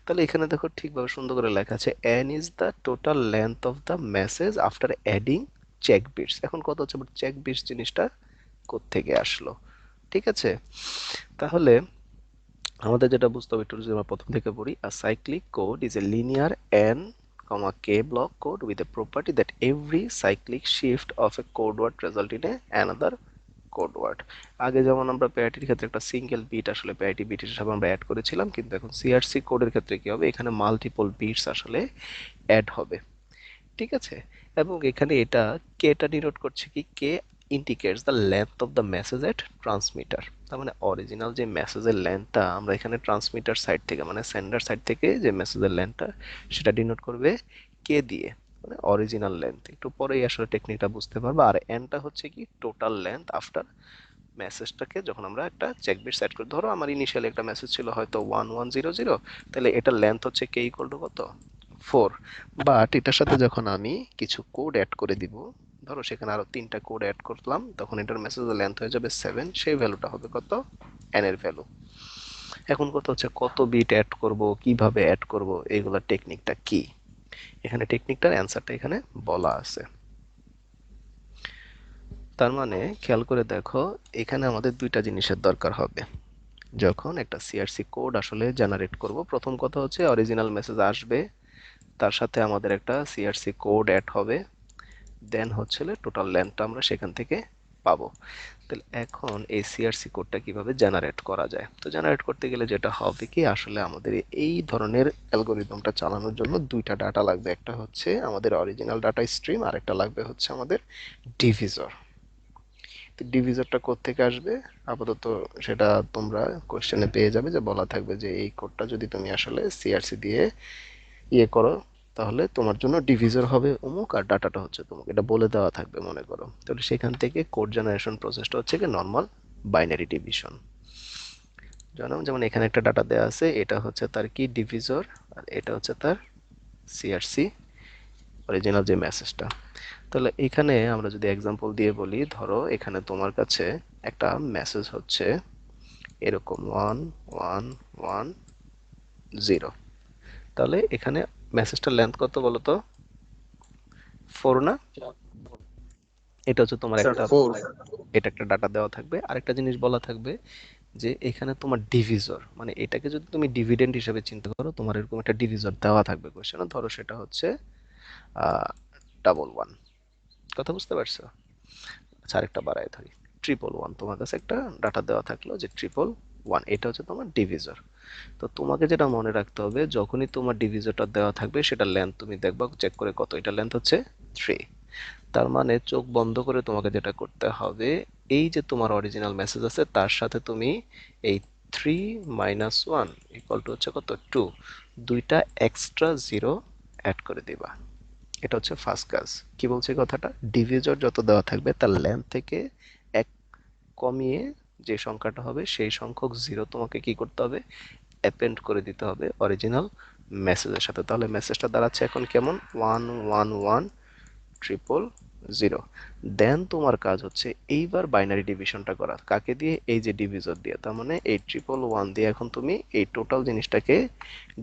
তাহলে এখানে দেখো ঠিকভাবে সুন্দর করে লেখা আছে N is the total length of the message after adding check bits. এখন কথা হচ্ছে চেক বিটস জিনিসটা কোত্থেকে আসলো, ঠিক আছে? তাহলে আমাদের যেটা বুঝতে হবে, একটু যদি আমরা প্রথম থেকে পড়ি, a cyclic code is a linear n k block code with a property that every cyclic shift of a code word result in another code word. আগে যেমন আমরা প্যারিটির ক্ষেত্রে একটা সিঙ্গেল বিট আসলে প্যারিটি বিট হিসেবে আমরা অ্যাড করেছিলাম, কিন্তু এখন সিআরসি কোডের ক্ষেত্রে কি হবে, এখানে মাল্টিপল বিটস আসলে অ্যাড হবে, ঠিক আছে? এবং এখানে এটা কেটা ডিনোট করছে কি, k indicates the length of the message at transmitter. তার মানে অরিজিনাল যে মেসেজের লেন্থটা আমরা এখানে ট্রান্সমিটার সাইড থেকে মানে সেন্ডার সাইড থেকে যে মেসেজের লেন্থটা সেটা ডিনোট করবে কে দিয়ে, মানে অরিজিনাল লেন্থ। একটু পরেই আসলে টেকনিকটা বুঝতে পারবো। আর এনটা হচ্ছে কি টোটাল লেন্থ আফটার মেসেজটাকে যখন আমরা একটা চেক বিট সেট করি। ধরো আমার ইনিশিয়ালি একটা মেসেজ ছিল হয়তো 1100, তাহলে এটার লেন্থ হচ্ছে কে ইকুয়াল টু কত, 4। বাট এটার সাথে যখন আমি কিছু কোড অ্যাড করে দিব, ধরো সেখানে আরো 3টা কোড অ্যাড করলাম, তখন এটার মেসেজের লেন্থ হয়ে যাবে 7। সেই ভ্যালুটা হবে কত, এন এর ভ্যালু। এখন কথা হচ্ছে কত বিট অ্যাড করব, কিভাবে অ্যাড করব, এইগুলা টেকনিকটা কি, এখানে টেকনিকটার অ্যান্সারটা এখানে বলা আছে। তার মানে খেয়াল করে দেখো, এখানে আমাদের দুইটা জিনিসের দরকার হবে যখন একটা সিআরসি কোড আসলে জেনারেট করব। প্রথম কথা হচ্ছে অরিজিনাল মেসেজ আসবে, তার সাথে আমাদের একটা সিআরসি কোড অ্যাড হবে, দেন হচ্ছে টোটাল লেন্থটা আমরা সেখান থেকে পাবো। তাহলে এখন এই সিআরসি কোডটা কিভাবে জেনারেট করা যায়? তো জেনারেট করতে গেলে যেটা হবে কি, আসলে আমাদের এই ধরনের অ্যালগরিদমটা চালানোর জন্য দুইটা ডাটা লাগবে। একটা হচ্ছে আমাদের অরিজিনাল ডাটা স্ট্রিম, আর একটা লাগবে হচ্ছে আমাদের ডিভিজর। তো ডিভিজরটা কোত্থেকে আসবে আপাতত সেটা তোমরা কোশ্চেনে পেয়ে যাবে, যে বলা থাকবে যে এই কোডটা যদি তুমি আসলে সিআরসি দিয়ে ইয়ে করো তাহলে তোমার জন্য ডিভিজর হবে অমুক আর ডাটাটা হচ্ছে তোমাকে, এটা বলে দেওয়া থাকবে মনে করো। তাহলে সেখান থেকে কোড জেনারেশন প্রসেসটা হচ্ছে কি নর্মাল বাইনারি ডিভিশন। যেমন এখানে একটা ডাটা দেওয়া আছে, এটা হচ্ছে তার কি ডিভিজর, আর এটা হচ্ছে তার সিআরসি অরিজিনাল যে মেসেজটা। তাহলে এখানে আমরা যদি এক্সাম্পল দিয়ে বলি, ধরো এখানে তোমার কাছে একটা মেসেজ হচ্ছে এরকম 1110, তাহলে এখানে মেসেজটার লেন্থ কত বলো তো, 4 না? এটা হচ্ছে তোমার স্যার একটা, 4। এটা একটা ডাটা দেওয়া থাকবে। আরেকটা জিনিস বলা থাকবে যে এখানে তোমার ডিভিজর, মানে এটাকে যদি তুমি ডিভিডেন্ড হিসেবে চিন্তা করো, তোমার এরকম একটা ডিভিজর দেওয়া থাকবে কোশ্চেনে। ধরো সেটা হচ্ছে 11, কথা বুঝতে পারছো? আচ্ছা আরেকটা বাড়ায় ধরি, 111, তোমার কাছে একটা ডাটা দেওয়া থাকলো যে 111, এটা হচ্ছে তোমার ডিভিজর। তো তোমাকে যেটা মনে রাখতে হবে, যখনই তোমার ডিভিজরটা দেওয়া থাকবে সেটা লেন্থ তুমি দেখবা চেক করে কত, এটা লেন্থ হচ্ছে 3। তার মানে চোখ বন্ধ করে তোমাকে যেটা করতে হবে, এই যে তোমার অরিজিনাল মেসেজ আছে তার সাথে তুমি এই 3 - 1 ইকুয়াল টু হচ্ছে কত, 2, দুইটা এক্সট্রা জিরো অ্যাড করে দিবা। এটা হচ্ছে ফার্স্ট কাজ। কি বলছে কথাটা, ডিভিজর যত দেওয়া থাকবে তার লেন্থ থেকে এক কমিয়ে যে সংখ্যাটা হবে সেই সংখ্যক জিরো তোমাকে কি করতে হবে, অ্যাপেন্ড করে দিতে হবে অরিজিনাল মেসেজের সাথে। তাহলে মেসেজটা দাঁড়াচ্ছে এখন কেমন, 111000। দেন তোমার কাজ হচ্ছে এইবার বাইনারি ডিভিশনটা করা, কাকে দিয়ে, এই যে ডিভিজর দিয়ে। তার মানে এই 1111 দিয়ে এখন তুমি এই টোটাল জিনিসটাকে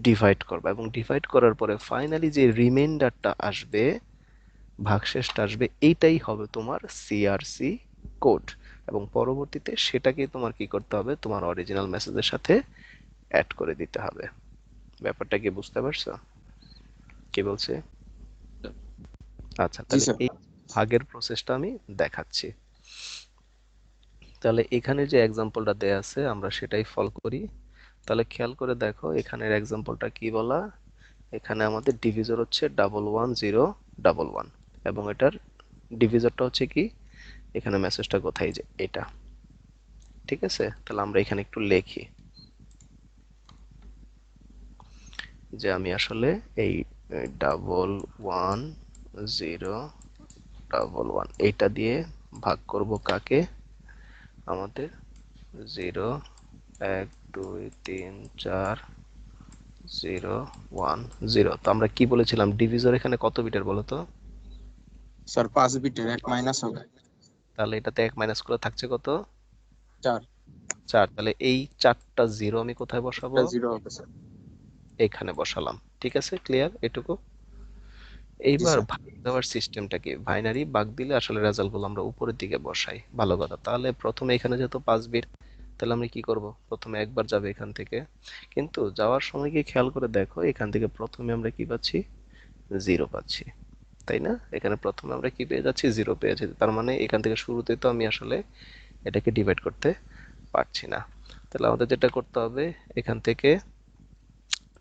ডিভাইড করবে, এবং ডিভাইড করার পরে ফাইনালি যে রিমাইন্ডারটা আসবে, ভাগশেষটা আসবে, এইটাই হবে তোমার সিআরসি কোড। এবং পরবর্তীতে সেটাকে তোমার কি করতে হবে, তোমার অরিজিনাল মেসেজের সাথে অ্যাড করে দিতে হবে। ব্যাপারটা কি বুঝতে পারছো কি বলছে? আচ্ছা, জি তাহলে স্যার। এই ভাগের প্রসেসটা আমি দেখাচ্ছি। তাহলে এখানে যে এক্সাম্পলটা দেয়া আছে আমরা সেটাই ফলো করি। তাহলে খেয়াল করে দেখো এখানের এক্সাম্পলটা কি বলা, এখানে আমাদের ডিভিজর হচ্ছে 11011 এবং এটার ডিভিজরটা হচ্ছে কি, এখানে মেসেজটা কোথায়, যে এটা ঠিক আছে, তাহলে আমরা এখানে একটু লিখি যে আমি আসলে এই 111011 এইটা দিয়ে ভাগ করব কাকে, আমাদের 0 1 2 3 4 0 1 0। তো আমরা কি বলেছিলাম ডিভিজর এখানে কত বিটের বলো তো? স্যার 5 বিটের 1 মাইনাস হবে তাহলে এটাতে 1 মাইনাস করে থাকছে কত? 4, 4। তাহলে এই 4টা 0 আমি কোথায় বসাবো? একটা 0 হবে স্যার। এখানে বসালাম। ঠিক আছে, ক্লিয়ার এটুকু? জি এইবার স্যার। ভাগ দেওয়ার সিস্টেমটা কি? বাইনারি ভাগ দিলে আসলে রেজাল্টগুলো আমরা উপরের দিকে বসাই, ভালো কথা। তাহলে প্রথমে এখানে যেহেতু 5 বিট, তাহলে আমরা কি করব, প্রথমে একবার যাবে এখান থেকে, কিন্তু যাওয়ার সময় কি খেয়াল করে দেখো এখান থেকে প্রথমে আমরা কি পাচ্ছি, 0 পাচ্ছি, তাই না? এখানে প্রথমে আমরা কি পেয়ে যাচ্ছি, 0 পেয়ে যাচ্ছি। তার মানে এখান থেকে শুরুতে তো আমি আসলে এটাকে ডিভাইড করতে পারছি না। তাহলে আমাদের যেটা করতে হবে, এখান থেকে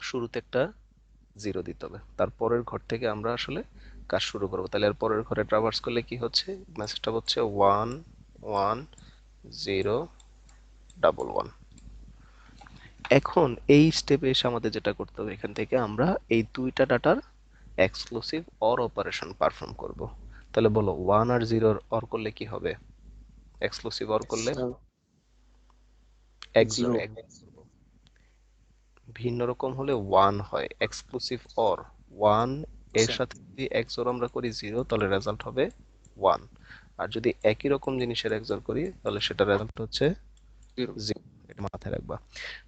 শুরুতে একটা 0 দিতে হবে, তারপরের ঘর থেকে আমরা আসলে কাজ শুরু করব। তাহলে এর পরের ঘরে ট্রাভার্স করলে কি হচ্ছে, মেসেজটা হচ্ছে 1 1 0 1 1। এখন এই স্টেপে এসে আমাদের যেটা করতে হবে, এখান থেকে আমরা এই দুইটা ডাটার এক্সক্লুসিভ অর অপারেশন পারফর্ম করব। তাহলে বলো 1 আর 0 অর করলে কি হবে? এক্সক্লুসিভ অর করলে স্যার XOR 0 এক ভিন্ন রকম হলে 1 হয়। এক্সক্লুসিভ অর 1 এর স্যার। সাথে যদি XOR আমরা করি 0, তাহলে রেজাল্ট হবে 1। আর যদি একই রকম জিনিসের XOR করি, তাহলে সেটা রেজাল্ট হচ্ছে 0 0। এটা মাথায় রাখবা।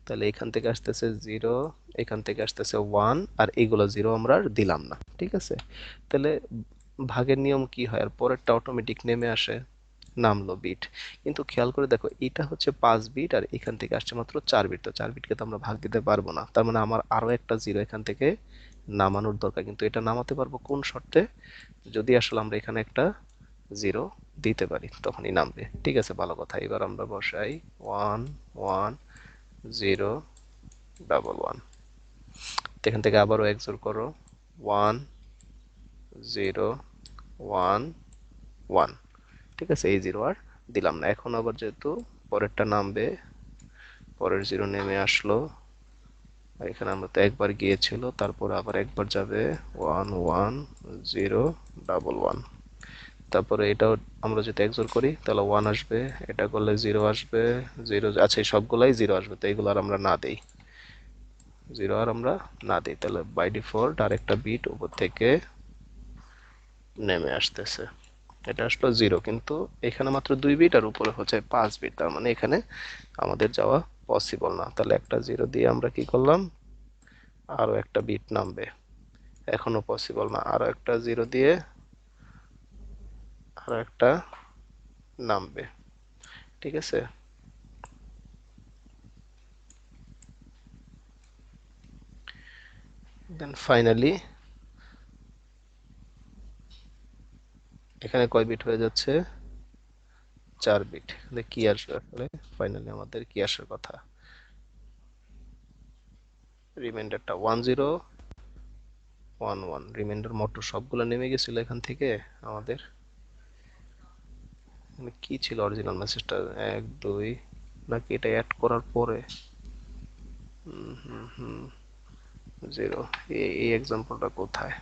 তাহলে এখান থেকে আসতেছে 0, এখান থেকে আসতেছে 1, আর এইগুলো 0 আমরা আর দিলাম না। ঠিক আছে, তাহলে ভাগের নিয়ম কি হয়, আর পরেরটা অটোমেটিক নেমে আসে, নামলো বিট। কিন্তু খেয়াল করে দেখো এটা হচ্ছে 5 বিট আর এখান থেকে আসছে মাত্র 4 বিট। তো 4 বিটকে তো আমরা ভাগ দিতে পারবো না, তার মানে আমার আরো একটা 0 এখান থেকে নামানোর দরকার। কিন্তু এটা নামাতে পারবো কোন শর্তে, যদি আসলে আমরা এখানে একটা 0 দিতে পারি, তখনই নামবে। ঠিক আছে, ভালো কথা। এবার আমরা বসাই 1 1 0 1 1। এখান থেকে আবারও XOR করো 1 0 1 1। ঠিক আছে, এই 0 আর দিলাম না। এখন আবার যেহেতু পরেরটা নামবে, পরের 0 নেমে আসলো, আর এখানে আমরা তো একবার গিয়েছিল, তারপর আবার একবার যাবে 1 1 0 1 1। তারপরে এটাও আমরা যদি XOR করি তাহলে 1 আসবে, এটা করলে 0 আসবে, 0, আচ্ছা এই সবগুলাই 0 আসবে, তো এগুলো আর আমরা না দেই, 0 আর আমরা না দিই, তাহলে বাই ডিফল্ট আর একটা বিট উপর থেকে নেমে আসতেছে। এটা আসলো 0, কিন্তু এখানে মাত্র 2 বিট আর উপরে হচ্ছে 5 বিট, তার মানে এখানে আমাদের যাওয়া পসিবল না। তাহলে একটা 0 দিয়ে আমরা কি করলাম, আরো একটা বিট নামবে, এখনো পসিবল না। আরো একটা 0 দিয়ে আরো একটা নামবে। ঠিক আছে, দেন ফাইনালি এখানে কয় বিট হয়ে যাচ্ছে, 4 বিট। কি আসবে আসলে, ফাইনালি আমাদের কি আসার কথা, রিমাইন্ডারটা 1 0 1 1। রিমাইন্ডার মোটর সবগুলো নেমে গেছিল এখান থেকে আমাদের। কি ছিল অরিজিনাল মেসেজটা, 1 2 নাকি এটা অ্যাড করার পরে? 0। এই এক্সাম্পলটা কোথায়,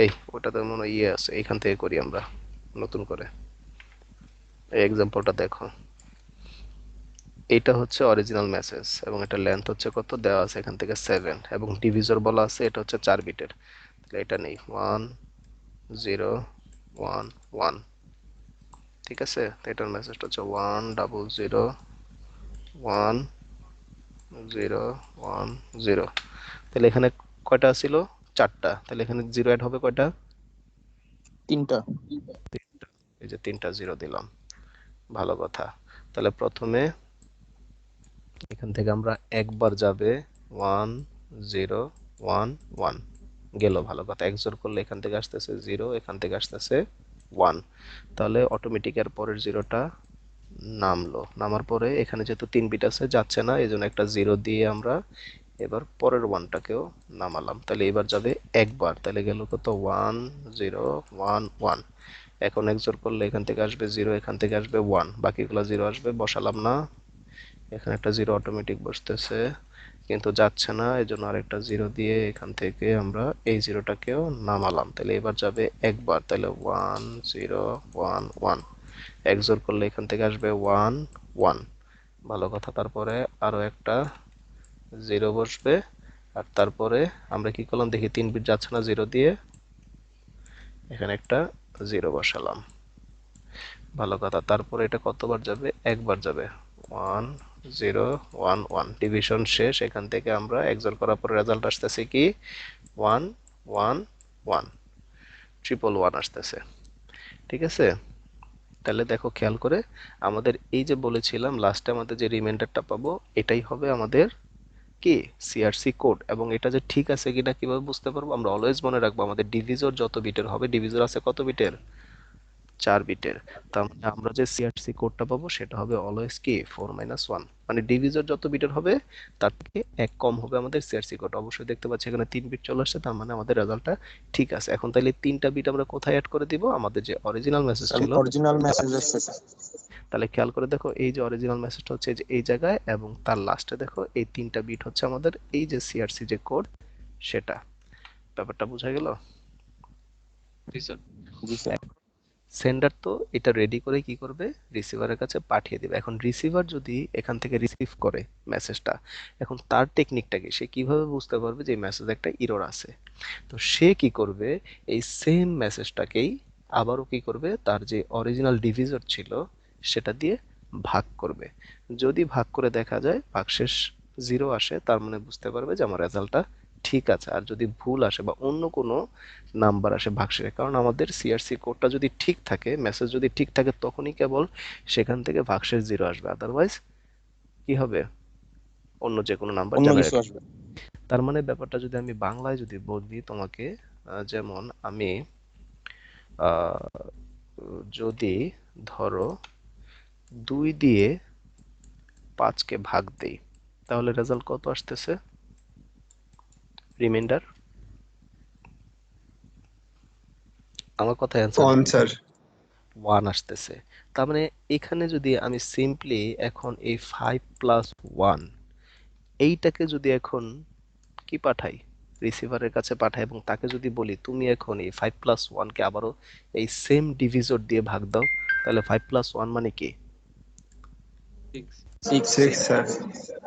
এই ওটাতে মনে হয় ইয়ে আছে, এখান থেকে করি আমরা নতুন করে। এই এক্সাম্পলটা দেখো, এটা হচ্ছে অরিজিনাল মেসেজ এবং এটা লেন্থ হচ্ছে কত দেওয়া আছে এখান থেকে 7, এবং ডিভিজর বলা আছে এটা হচ্ছে 4 বিটের। তাহলে এটা নেই 1 0 1 1। ঠিক আছে, তো এটার মেসেজটা হচ্ছে 1 0 1 0 1 0। তাহলে এখানে কয়টা ছিল, 4টা। তাহলে এখানে 0 অ্যাড হবে কয়টা, 3টা। 3টা। এই যে 3টা 0 দিলাম, ভালো কথা। তাহলে প্রথমে এখান থেকে আমরা একবার যাবে 1 0 1 1 গেল, ভালো কথা। XOR করলে এখান থেকে আসতেছে 0, এখান থেকে আসতেছে 1, তাহলে অটোমেটিক এর পরের 0টা নামলো। নামার পরে এখানে যেহেতু 3 বিট আছে যাচ্ছে না, এই জন্য একটা 0 দিয়ে আমরা এবার পরের ওয়ানটাকেও নামালাম, তাহলে এবার যাবে একবার, তাহলে গেল কত 1 0 1 1। এখন এক্সোর করলে এখান থেকে আসবে 0, এখান থেকে আসবে 1, বাকিগুলো 0 আসবে, বসালাম না, এখানে একটা 0 অটোমেটিক বসতেছে কিন্তু যাচ্ছে না, এই জন্য আরেকটা 0 দিয়ে এখান থেকে আমরা এই 0টাকেও নামালাম, তাহলে এবার যাবে একবার, তাহলে 1 0 1 1। এক্সোর করলে এখান থেকে আসবে 1 1, ভালো কথা। তারপরে আরো একটা 0 বসবে, আর তারপরে আমরা কি করলাম দেখি 3 বিট যাচ্ছে না 0 দিয়ে, এখানে একটা 0 বসালাম, ভালো কথা। তারপরে এটা কতবার যাবে, একবার যাবে, 1 0 1 1। ডিভিশন শেষ, এখান থেকে আমরা এক্সোর করার পরে রেজাল্ট আসতেছে কি 1 1 1, 111 আসতেছে, ঠিক আছে। তাহলে দেখো খেয়াল করে, আমাদের এই যে বলেছিলাম লাস্টে আমাদের যে রিমাইন্ডারটা পাবো এটাই হবে আমাদের কি সিআরসি কোড, এবং এটা যে ঠিক আছে কিনা কিভাবে বুঝতে পারবো, আমরা অলওয়েজ মনে রাখবো আমাদের ডিভিজর যত বিটের হবে, ডিভিজর আছে কত বিটের, 4 বিটের, তার মানে আমরা যে সিআরসি কোডটা পাবো সেটা হবে অলওয়েজ কি 4 - 1, মানে ডিভিজর যত বিটের হবে তার থেকে এক কম হবে আমাদের সিআরসি কোড। অবশ্যই দেখতে পাচ্ছি এখানে 3 বিট চলে আসছে, তার মানে আমাদের রেজাল্টটা ঠিক আছে। এখন তাহলে 3টা বিট আমরা কোথায় অ্যাড করে দিব, আমাদের যে অরিজিনাল মেসেজ স্যার ছিল, অরিজিনাল মেসেজ আসছে স্যার। তাহলে খেয়াল করে দেখো এই যে অরিজিনাল মেসেজটা হচ্ছে এই যে এই জায়গায়, এবং তার লাস্টে দেখো এই 3টা বিট হচ্ছে আমাদের এই যে সিআরসি যে কোড সেটা। ব্যাপারটা বোঝা গেল? জি স্যার। জি স্যার। সেন্ডার তো এটা রেডি করে কি করবে, রিসিভারের কাছে পাঠিয়ে দিবে। এখন রিসিভার যদি এখান থেকে রিসিভ করে মেসেজটা, এখন তার টেকনিকটা কি, সে কিভাবে বুঝতে পারবে যে মেসেজ একটা ইরর আছে, তো সে কি করবে, এই সেম মেসেজটাকেই আবারও কি করবে, তার যে অরিজিনাল ডিভিজর ছিল সেটা দিয়ে ভাগ করবে। যদি ভাগ করে দেখা যায় ভাগশেষ 0 আসে, তার মানে বুঝতে পারবে যে আমার রেজাল্টটা ঠিক আছে। আর যদি ভুল আসে বা অন্য কোনো নাম্বার আসে ভাগশেষে, কারণ আমাদের সিআরসি কোডটা যদি ঠিক থাকে, মেসেজ যদি ঠিক থাকে, তখনই কেবল সেখান থেকে ভাগশেষ 0 আসবে, আদারওয়াইজ কি হবে, অন্য যে কোনো নাম্বার অন্য কিছু জেনারেট। আসবে। তার মানে ব্যাপারটা যদি আমি বাংলায় যদি বলি তোমাকে, যেমন আমি যদি ধরো 2 দিয়ে 5কে ভাগ দেই, তাহলে রেজাল্ট কত আসতেছে, রিমাইন্ডার, আমার কথা অ্যান্সার 1 স্যার। 1 আসতেছে। তার মানে এখানে যদি আমি সিম্পলি এখন এই 5+1 এইটাকে যদি এখন কি পাঠাই, রিসিভারের কাছে পাঠাই, এবং তাকে যদি বলি তুমি এখন এই 5+1 কে আবারও এই সেম ডিভিজর দিয়ে ভাগ দাও, তাহলে 5+1 মানে কি, 6 6 স্যার।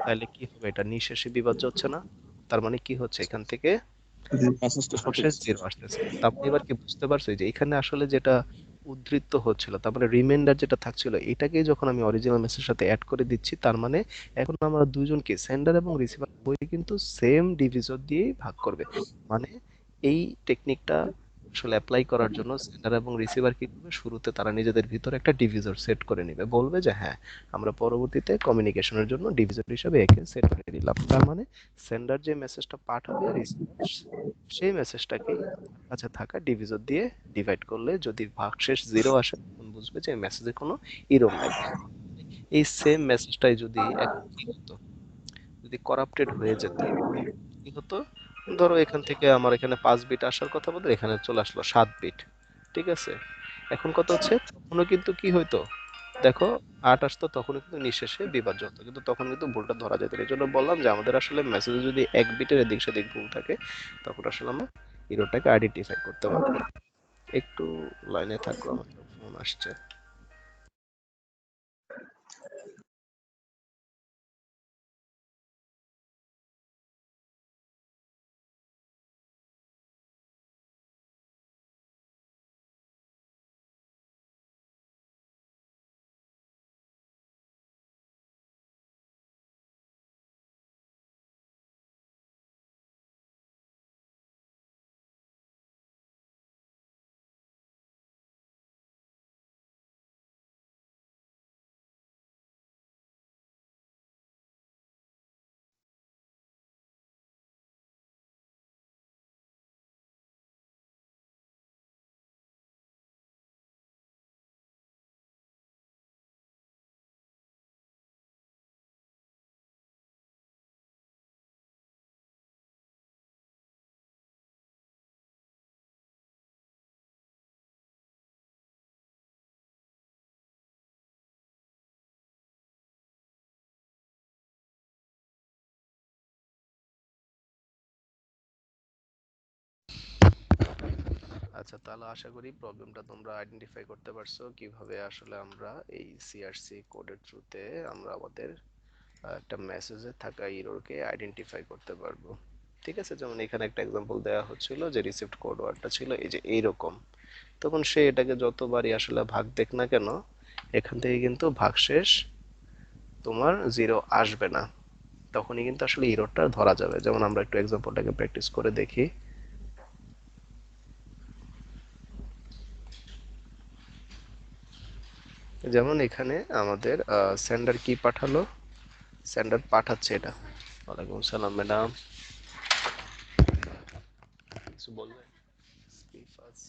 তাহলে কি হবে, এটা নিঃশেষে বিভাজ্য হচ্ছে না, তার মানে কি হচ্ছে এখান থেকে জি। মেসেজটা সঠিক। ভাগশেষ 0 আসতেছে। তারপরে এবার কি বুঝতে পারছো যে এখানে আসলে যেটা উদ্ধৃত হচ্ছিল, তারপরে রিমাইন্ডার যেটা থাকছিল, এটাকেই যখন আমি অরিজিনাল মেসেজের সাথে অ্যাড করে দিচ্ছি, তার মানে এখন আমরা দুইজনকে সেন্ডার এবং রিসিভার বই কিন্তু সেম ডিভিজর দিয়েই ভাগ করবে। মানে এই টেকনিকটা আসলে অ্যাপ্লাই করার জন্য সেন্ডার এবং রিসিভার কি করবে, শুরুতে তারা নিজেদের ভিতরে একটা ডিভিজর সেট করে নেবে, বলবে যে হ্যাঁ আমরা পরবর্তীতে কমিউনিকেশনের জন্য ডিভিজর হিসেবে একে সেট করে দিলাম। তার মানে সেন্ডার যে মেসেজটা পাঠাবে, রিসিভার সেই মেসেজটাকেই তার কাছে থাকা ডিভিজর দিয়ে ডিভাইড করলে যদি ভাগশেষ 0 আসে, তখন বুঝবে যে মেসেজে কোনো ইরর নাই। এই সেম মেসেজটাই যদি এখন কি হতো, যদি করাপ্টেড হয়ে যেত, কি হতো, ধরো এখান থেকে আমার এখানে 5 বিট আসার কথা বলে এখানে চলে আসলো 7 বিট, ঠিক আছে। এখন কত হচ্ছে, তখনও কিন্তু কি হইতো, দেখো 8 আসতো, তখনও কিন্তু নিঃশেষে বিভাজ্য হতো, কিন্তু তখন কিন্তু ভুলটা ধরা যেত না। এই জন্য বললাম যে আমাদের আসলে মেসেজে যদি 1 বিটের এদিক সেদিক ভুল থাকে, তখন আসলে আমরা ইরোরটাকে আইডেন্টিফাই করতে পারবো। একটু লাইনে থাকো, আমার ফোন আসছে। আচ্ছা, তাহলে আশা করি প্রবলেমটা তোমরা আইডেন্টিফাই করতে পারছো কিভাবে আসলে আমরা এই সিআরসি কোডের থ্রুতে আমরা আমাদের একটা মেসেজে থাকা এররকে আইডেন্টিফাই করতে পারবো। ঠিক আছে, যেমন এখানে একটা এক্সাম্পল দেওয়া হচ্ছিল যে রিসিভড কোড ওয়ার্ডটা ছিল এই যে এইরকম, তখন সে এটাকে যতবারই আসলে ভাগ দেখ না কেন এখান থেকে কিন্তু ভাগশেষ তোমার জিরো আসবে না, তখনই কিন্তু আসলে এররটা ধরা যাবে। যেমন আমরা একটু এক্সাম্পলটাকে প্র্যাকটিস করে দেখি। যেমন এখানে আমাদের সেন্ডার কি পাঠালো, সেন্ডার পাঠাচ্ছে এটা। ওয়ালাইকুম সালাম ম্যাডাম, কিছু বলবেন? স্পিফাস,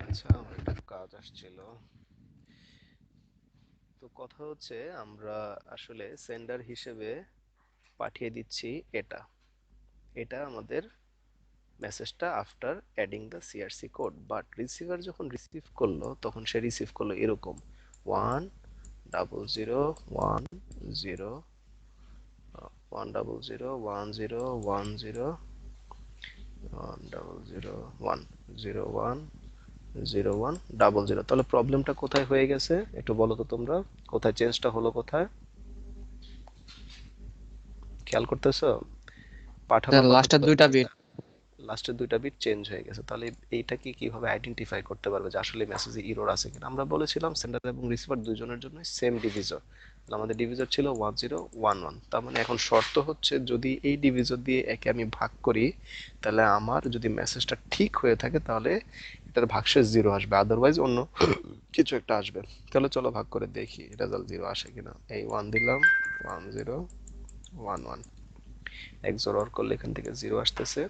আচ্ছা আমার একটা কাজ আসছিল। তো কথা হচ্ছে আমরা আসলে সেন্ডার হিসেবে পাঠিয়ে দিচ্ছি এটা, এটা আমাদের মেসেজটা after adding the CRC code, but receiver যখন রিসিভ করলো তখন সে রিসিভ করলো এরকম 100010101001010 10010101010, তাহলে প্রবলেমটা কোথায় হয়ে গেছে একটু বলো তো তোমরা, কোথায় চেঞ্জটা হলো, কোথায় খেয়াল করতেছো? পাঠানোর কথা লাস্টের দুইটা বিট। লাস্টের দুইটা বিট চেঞ্জ হয়ে গেছে, তাহলে এইটাকে কিভাবে আইডেন্টিফাই করতে পারবে যে আসলে মেসেজে এরর আছে কিনা? আমরা বলেছিলাম সেন্ডার এবং রিসিভার দুইজনের জন্য সেম ডিভিজর, আমাদের ডিভিজর ছিল 1011, তার মানে এখন শর্ত হচ্ছে যদি এই ডিভিজর দিয়ে একে আমি ভাগ করি তাহলে আমার যদি মেসেজটা ঠিক হয়ে থাকে তাহলে এটার ভাগশেষ জিরো আসবে, আদারওয়াইজ অন্য কিছু একটা আসবে। তাহলে চলো ভাগ করে দেখি রেজাল্ট জিরো আসে কিনা। এই 1 দিলাম, 1011, এক্সর অর করলে এখান থেকে জিরো আসতেছে,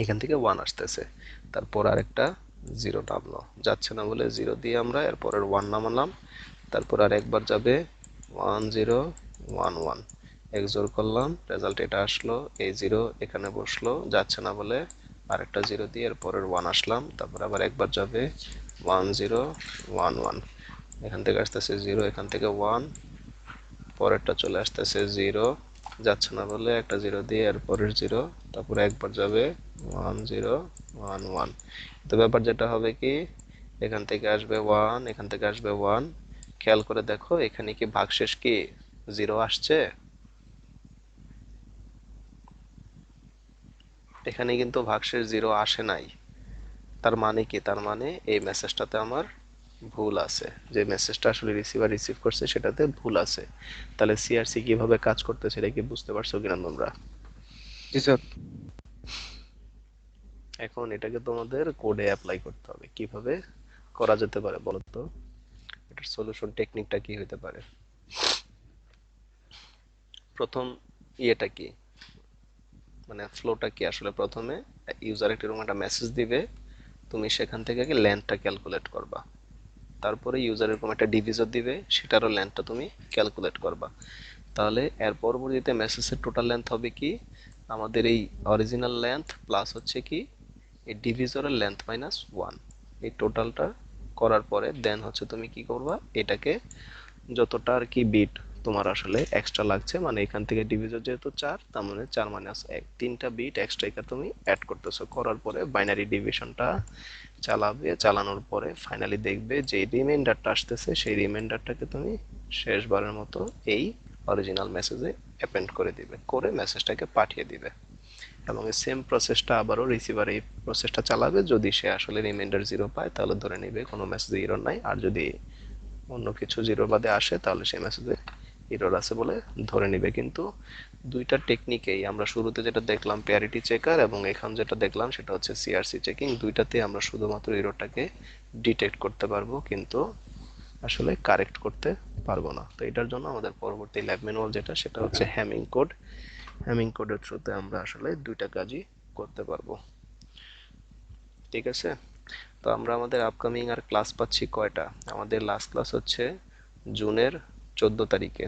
এখান থেকে 1 আসতেছে, তারপর আরেকটা জিরো নামলো, যাচ্ছে না বলে জিরো দিয়ে আমরা এরপরের 1 নামালাম, তারপর আর একবার যাবে 1011, এক্সর করলাম, রেজাল্ট এটা আসলো, এই জিরো এখানে বসলো, যাচ্ছে না বলে আরেকটা জিরো দিয়ে এরপরের 1 আসলাম, তারপর আবার একবার যাবে 1011, এখান থেকে আসতেছে জিরো, এখান থেকে 1, পরেরটা চলে আসতেছে জিরো, যাচ্ছে না বলে একটা জিরো দিয়ে এরপরের জিরো, তারপরে একবার যাবে 1011। তো ব্যাপার যেটা হবে কি এখান থেকে আসবে 1, এখান থেকে আসবে 1, খেয়াল করে দেখো এখানে কি ভাগশেষ কি জিরো আসছে? এখানে কিন্তু ভাগশেষ জিরো আসে নাই, তার মানে কি, তার মানে এই মেসেজটাতে আমার ভুল আছে, যে মেসেজটা আসলে রিসিভার রিসিভ করছে সেটাতে ভুল আছে। তাহলে সিআরসি কিভাবে কাজ করতেছে এটা কি বুঝতে পারছো কিনা তোমরা? জি স্যার। এখন এটাকে তোমাদের কোডে অ্যাপ্লাই করতে হবে। কিভাবে করা যেতে পারে বলো তো? এটার সলিউশন টেকনিকটা কি হতে পারে? প্রথম ইয়েটা কি, মানে ফ্লোটা কি? আসলে প্রথমে ইউজার একটা এরকম একটা মেসেজ দিবে, তুমি সেখান থেকে আগে লেন্থটা ক্যালকুলেট করবা। তারপরে ইউজার এরকম একটা ডিভিজর দিবে, সেটারও লেন্থটা তুমি ক্যালকুলেট করবা। তাহলে এর পরবর্তীতে মেসেজের টোটাল লেন্থ হবে কি, আমাদের এই অরিজিনাল লেন্থ প্লাস হচ্ছে কি এই ডিভিজরের লেন্থ মাইনাস 1, এই টোটালটা করার পরে দেন হচ্ছে তুমি কি করবা, এটাকে যতটা আর কি বিট তোমার আসলে এক্সট্রা লাগছে, মানে এখান থেকে ডিভিজর যেহেতু 4, তার মানে 4 মাইনাস 1, 3টা বিট এক্সট্রা এটা তুমি অ্যাড করতেছো। করার পরে বাইনারি ডিভিশনটা চালাবে, চালানোর পরে ফাইনালি দেখবে যে রিমাইন্ডারটা আসতেছে, সেই রিমাইন্ডারটাকে তুমি শেষবারের মতো এই অরিজিনাল মেসেজে অ্যাপেন্ড করে দিবে, করে মেসেজটাকে পাঠিয়ে দিবে। এবং এই সেম প্রসেসটা আবারও রিসিভার এই প্রসেসটা চালাবে। যদি সে আসলে রিমাইন্ডার 0 পায় তাহলে ধরে নেবে কোনো মেসেজে এরর নাই, আর যদি অন্য কিছু 0 বাদে আসে তাহলে সেই মেসেজে এরর আছে বলে ধরে নিবে। কিন্তু দুইটা টেকনিকেই আমরা শুরুতে যেটা দেখলাম প্যারিটি চেকার, এবং এখন যেটা দেখলাম সেটা হচ্ছে সিআরসি চেকিং, দুইটাতে আমরা শুধুমাত্র এররটাকে ডিটেক্ট করতে পারবো কিন্তু আসলে কারেক্ট করতে পারবো না। তো এটার জন্য আমাদের পরবর্তী ল্যাব ম্যানুয়াল যেটা, সেটা হচ্ছে হ্যামিং কোড। হ্যামিং কোডের থ্রুতে আমরা আসলে দুইটা কাজই করতে পারবো। ঠিক আছে, তো আমরা আমাদের আপকামিং আর ক্লাস পাচ্ছি কয়টা? আমাদের লাস্ট ক্লাস হচ্ছে জুনের 14 তারিখে।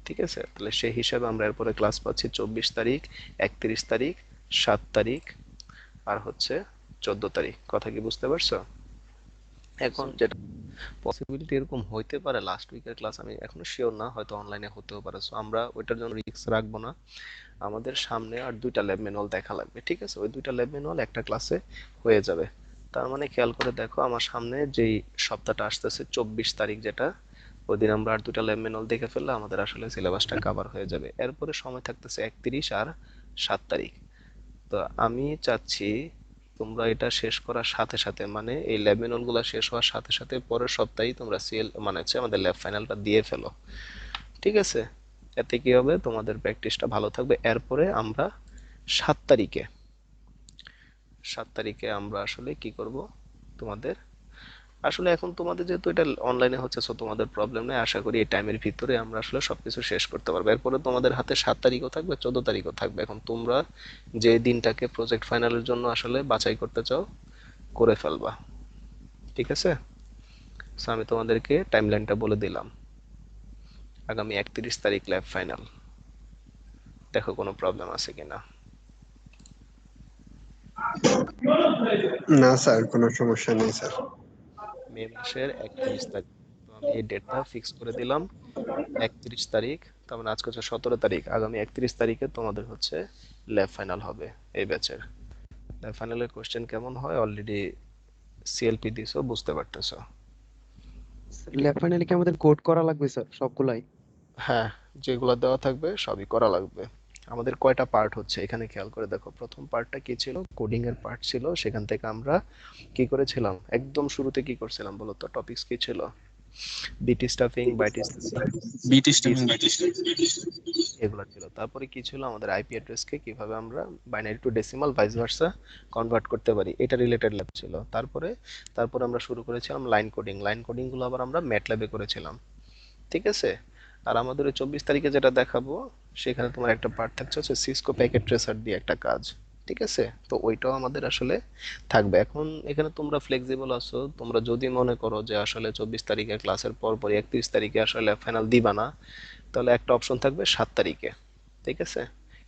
ঠিক আছে, তাহলে সেই হিসাবে আমরা এরপরে ক্লাস পাচ্ছি 24 তারিখ, 31 তারিখ, 7 তারিখ, আর হচ্ছে 14 তারিখ। কথা কি বুঝতে পারছো? এখন যেটা পসিবিলিটি এরকম হইতে পারে লাস্ট উইকের ক্লাস, আমি এখনো শিওর না, হয়তো অনলাইনে হতেও পারে। সো আমরা ওইটার জন্য রিস্ক রাখবো না। আমাদের সামনে আর দুইটা ল্যাব ম্যানুয়াল দেখা লাগবে। ঠিক আছে, ওই দুইটা ল্যাব ম্যানুয়াল একটা ক্লাসে হয়ে যাবে। তার মানে খেয়াল করে দেখো, আমার সামনে যেই সপ্তাহটা আসতেছে 24 তারিখ, যেটা ওই দিন আমরা আর দুইটা ল্যাব ম্যানুয়াল দেখে ফেললে আমাদের আসলে সিলেবাসটা কভার হয়ে যাবে। এরপরে সময় থাকতেছে 31 আর 7 তারিখ। তো আমি চাচ্ছি তোমরা এটা শেষ করার সাথে সাথে, মানে এই ল্যাব ম্যানুয়াল গুলো শেষ হওয়ার সাথে সাথে পরের সপ্তাহেই তোমরা সিএল মানে হচ্ছে আমাদের ল্যাব ফাইনালটা দিয়ে ফেলো। ঠিক আছে, এতে কি হবে, তোমাদের প্র্যাকটিসটা ভালো থাকবে। এরপরে আমরা 7 তারিখে 7 তারিখে আমরা আসলে কি করব, তোমাদের আসলে এখন তোমাদের যেহেতু এটা অনলাইনে হচ্ছে, সো তোমাদের প্রবলেম নেই। আশা করি এই টাইমের ভিতরে আমরা আসলে সবকিছু শেষ করতে পারবো। এরপরে তোমাদের হাতে 7 তারিখও থাকবে, 14 তারিখও থাকবে। এখন তোমরা যে দিনটাকে প্রজেক্ট ফাইনালের জন্য আসলে বাছাই করতে চাও করে ফেলবা। ঠিক আছে, সো আমি তোমাদেরকে টাইমলাইনটা বলে দিলাম। আগামী 31 তারিখ ল্যাব ফাইনাল। দেখো কোনো প্রবলেম আছে কিনা। না স্যার, কোনো সমস্যা নেই স্যার। মে মাসের 31 তারিখ, তো আমি এই ডেটটা ফিক্স করে দিলাম 31 তারিখ। তার মানে আজকে হচ্ছে 17 তারিখ, আগামী 31 তারিখে তোমাদের হচ্ছে ল্যাব ফাইনাল হবে এই ব্যাচের। ল্যাব ফাইনালের কোশ্চেন কেমন হয় অলরেডি সিএলপি দিছো, বুঝতে পারতেছো। ল্যাব ফাইনালে কি আমাদের কোড করা লাগবে স্যার সবগুলাই? হ্যাঁ, যেগুলো দেওয়া থাকবে সবই করা লাগবে। আমাদের কয়টা পার্ট হচ্ছে এখানে খেয়াল করে দেখো। প্রথম পার্টটা কি ছিল, কোডিং এর পার্ট ছিল। সেখান থেকে আমরা কি করেছিলাম, একদম শুরুতে কি করছিলাম বলো তো, টপিকস কি ছিল? বিটি স্টাফিং, বাইটি স্টাফিং, বিটি স্টাফিং বাইটি স্টাফিং। এগুলো ছিল। তারপরে কি ছিল, আমাদের আইপি অ্যাড্রেসকে কিভাবে আমরা binary two decimal vice versa convert করতে পারি, এটা রিলেটেড ল্যাব ছিল। তারপরে আমরা শুরু করেছিলাম লাইন কোডিং। লাইন কোডিং গুলো আবার আমরা ম্যাটল্যাবে করেছিলাম। ঠিক আছে, আর আমাদের ওই 24 তারিখে যেটা দেখাবো, সেখানে তোমার একটা পার্ট থাকছে হচ্ছে সিসকো প্যাকেট ট্রেসার দিয়ে একটা কাজ। ঠিক আছে, তো ওইটাও আমাদের আসলে থাকবে। এখন এখানে তোমরা ফ্লেক্সিবল আছো, তোমরা যদি মনে করো যে আসলে 24 তারিখে ক্লাসের পর 31 তারিখে আসলে ফাইনাল দিবা না, তাহলে একটা অপশন থাকবে 7 তারিখে। ঠিক আছে,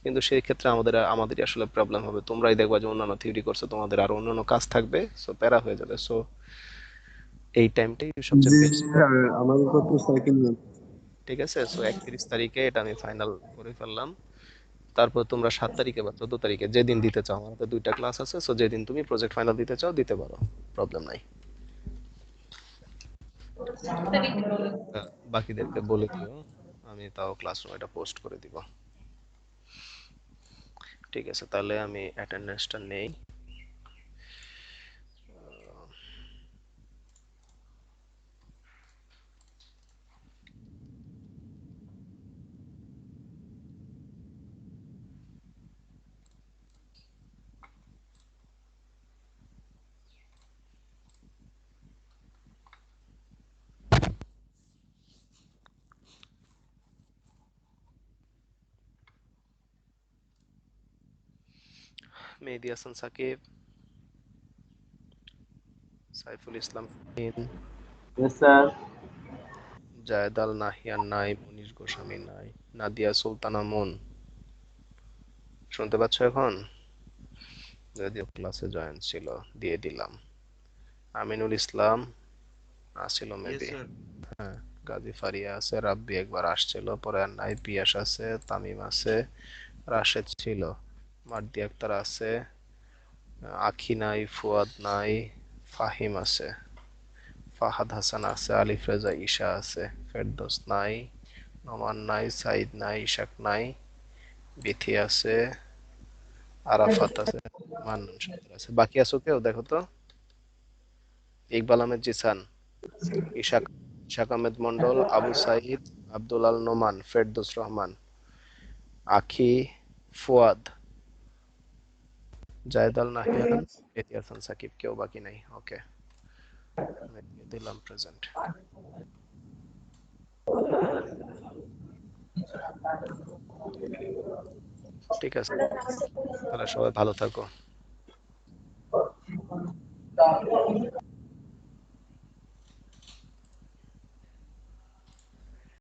কিন্তু সেই ক্ষেত্রে আমাদেরই আসলে প্রবলেম হবে। তোমরাই দেখবা যে অন্যান্য থিওরি করছে, তোমাদের আরো অন্যান্য কাজ থাকবে, সো প্যারা হয়ে যাবে। সো এই টাইমটাই সবচেয়ে জি বেস্ট। স্যার, আমার উপর তো স্যার কিন্তু ঠিক আছে, সো 31 তারিখে এটা আমি ফাইনাল করে ফেললাম। তারপর তোমরা 7 তারিখে বা 14 তারিখে যেদিন দিতে চাও, আমার হাতে দুইটা ক্লাস আছে, সো যেদিন তুমি প্রজেক্ট ফাইনাল দিতে চাও দিতে পারো, প্রবলেম নাই। বাকিদেরকে বলে দিও, আমি তাও ক্লাসরুমে এটা পোস্ট করে দিব। ঠিক আছে, তাহলে আমি অ্যাটেন্ডেন্সটা নেই। মেহেদী হাসান সাকিব, সাইফুল ইসলাম ফাহিম, স্যার জায়েদ আল নাহিয়ান নাই, মনির গোস্বামী নাই, নাদিয়া সুলতানা মুন। শুনতে পাচ্ছ এখন? যদিও ক্লাসে জয়েন ছিল, দিয়ে দিলাম। আমিনুল ইসলাম আসছিল ইয়েস মেবি। স্যার। হ্যাঁ, গাজী ফারিয়া আছে, রাব্বি একবার আসছিল, পরে আর নাই। পিয়াস আছে, তামিম আছে, রাশেদ ছিল, মার্দি আক্তার আছে, আখি নাই, ফুয়াদ নাই, ফাহিম আছে, ফাহাদ হাসান আছে, আলিফ রেজা ঈশা আছে, ফেরদৌস নাই, নোমান নাই, সাইদ নাই, ইশাক নাই, বিথি আছে, আরাফাত আছে, মান্নান সাত্তার আছে। বাকি আছো কেউ? দেখো তো। ইকবাল আহমেদ জিসান, ইশাক ইশাক আহমেদ মন্ডল, আবু সাইদ, আব্দুল আল নোমান, ফেরদৌস রহমান, আখি, ফুয়াদ, জায়েদ আল নাহিয়ান, মেহেদী হাসান সাকিব। কেউ বাকি নাই। ওকে, আমি দিয়ে দিলাম প্রেজেন্ট। ঠিক আছে, তাহলে সবাই ভালো থাকো।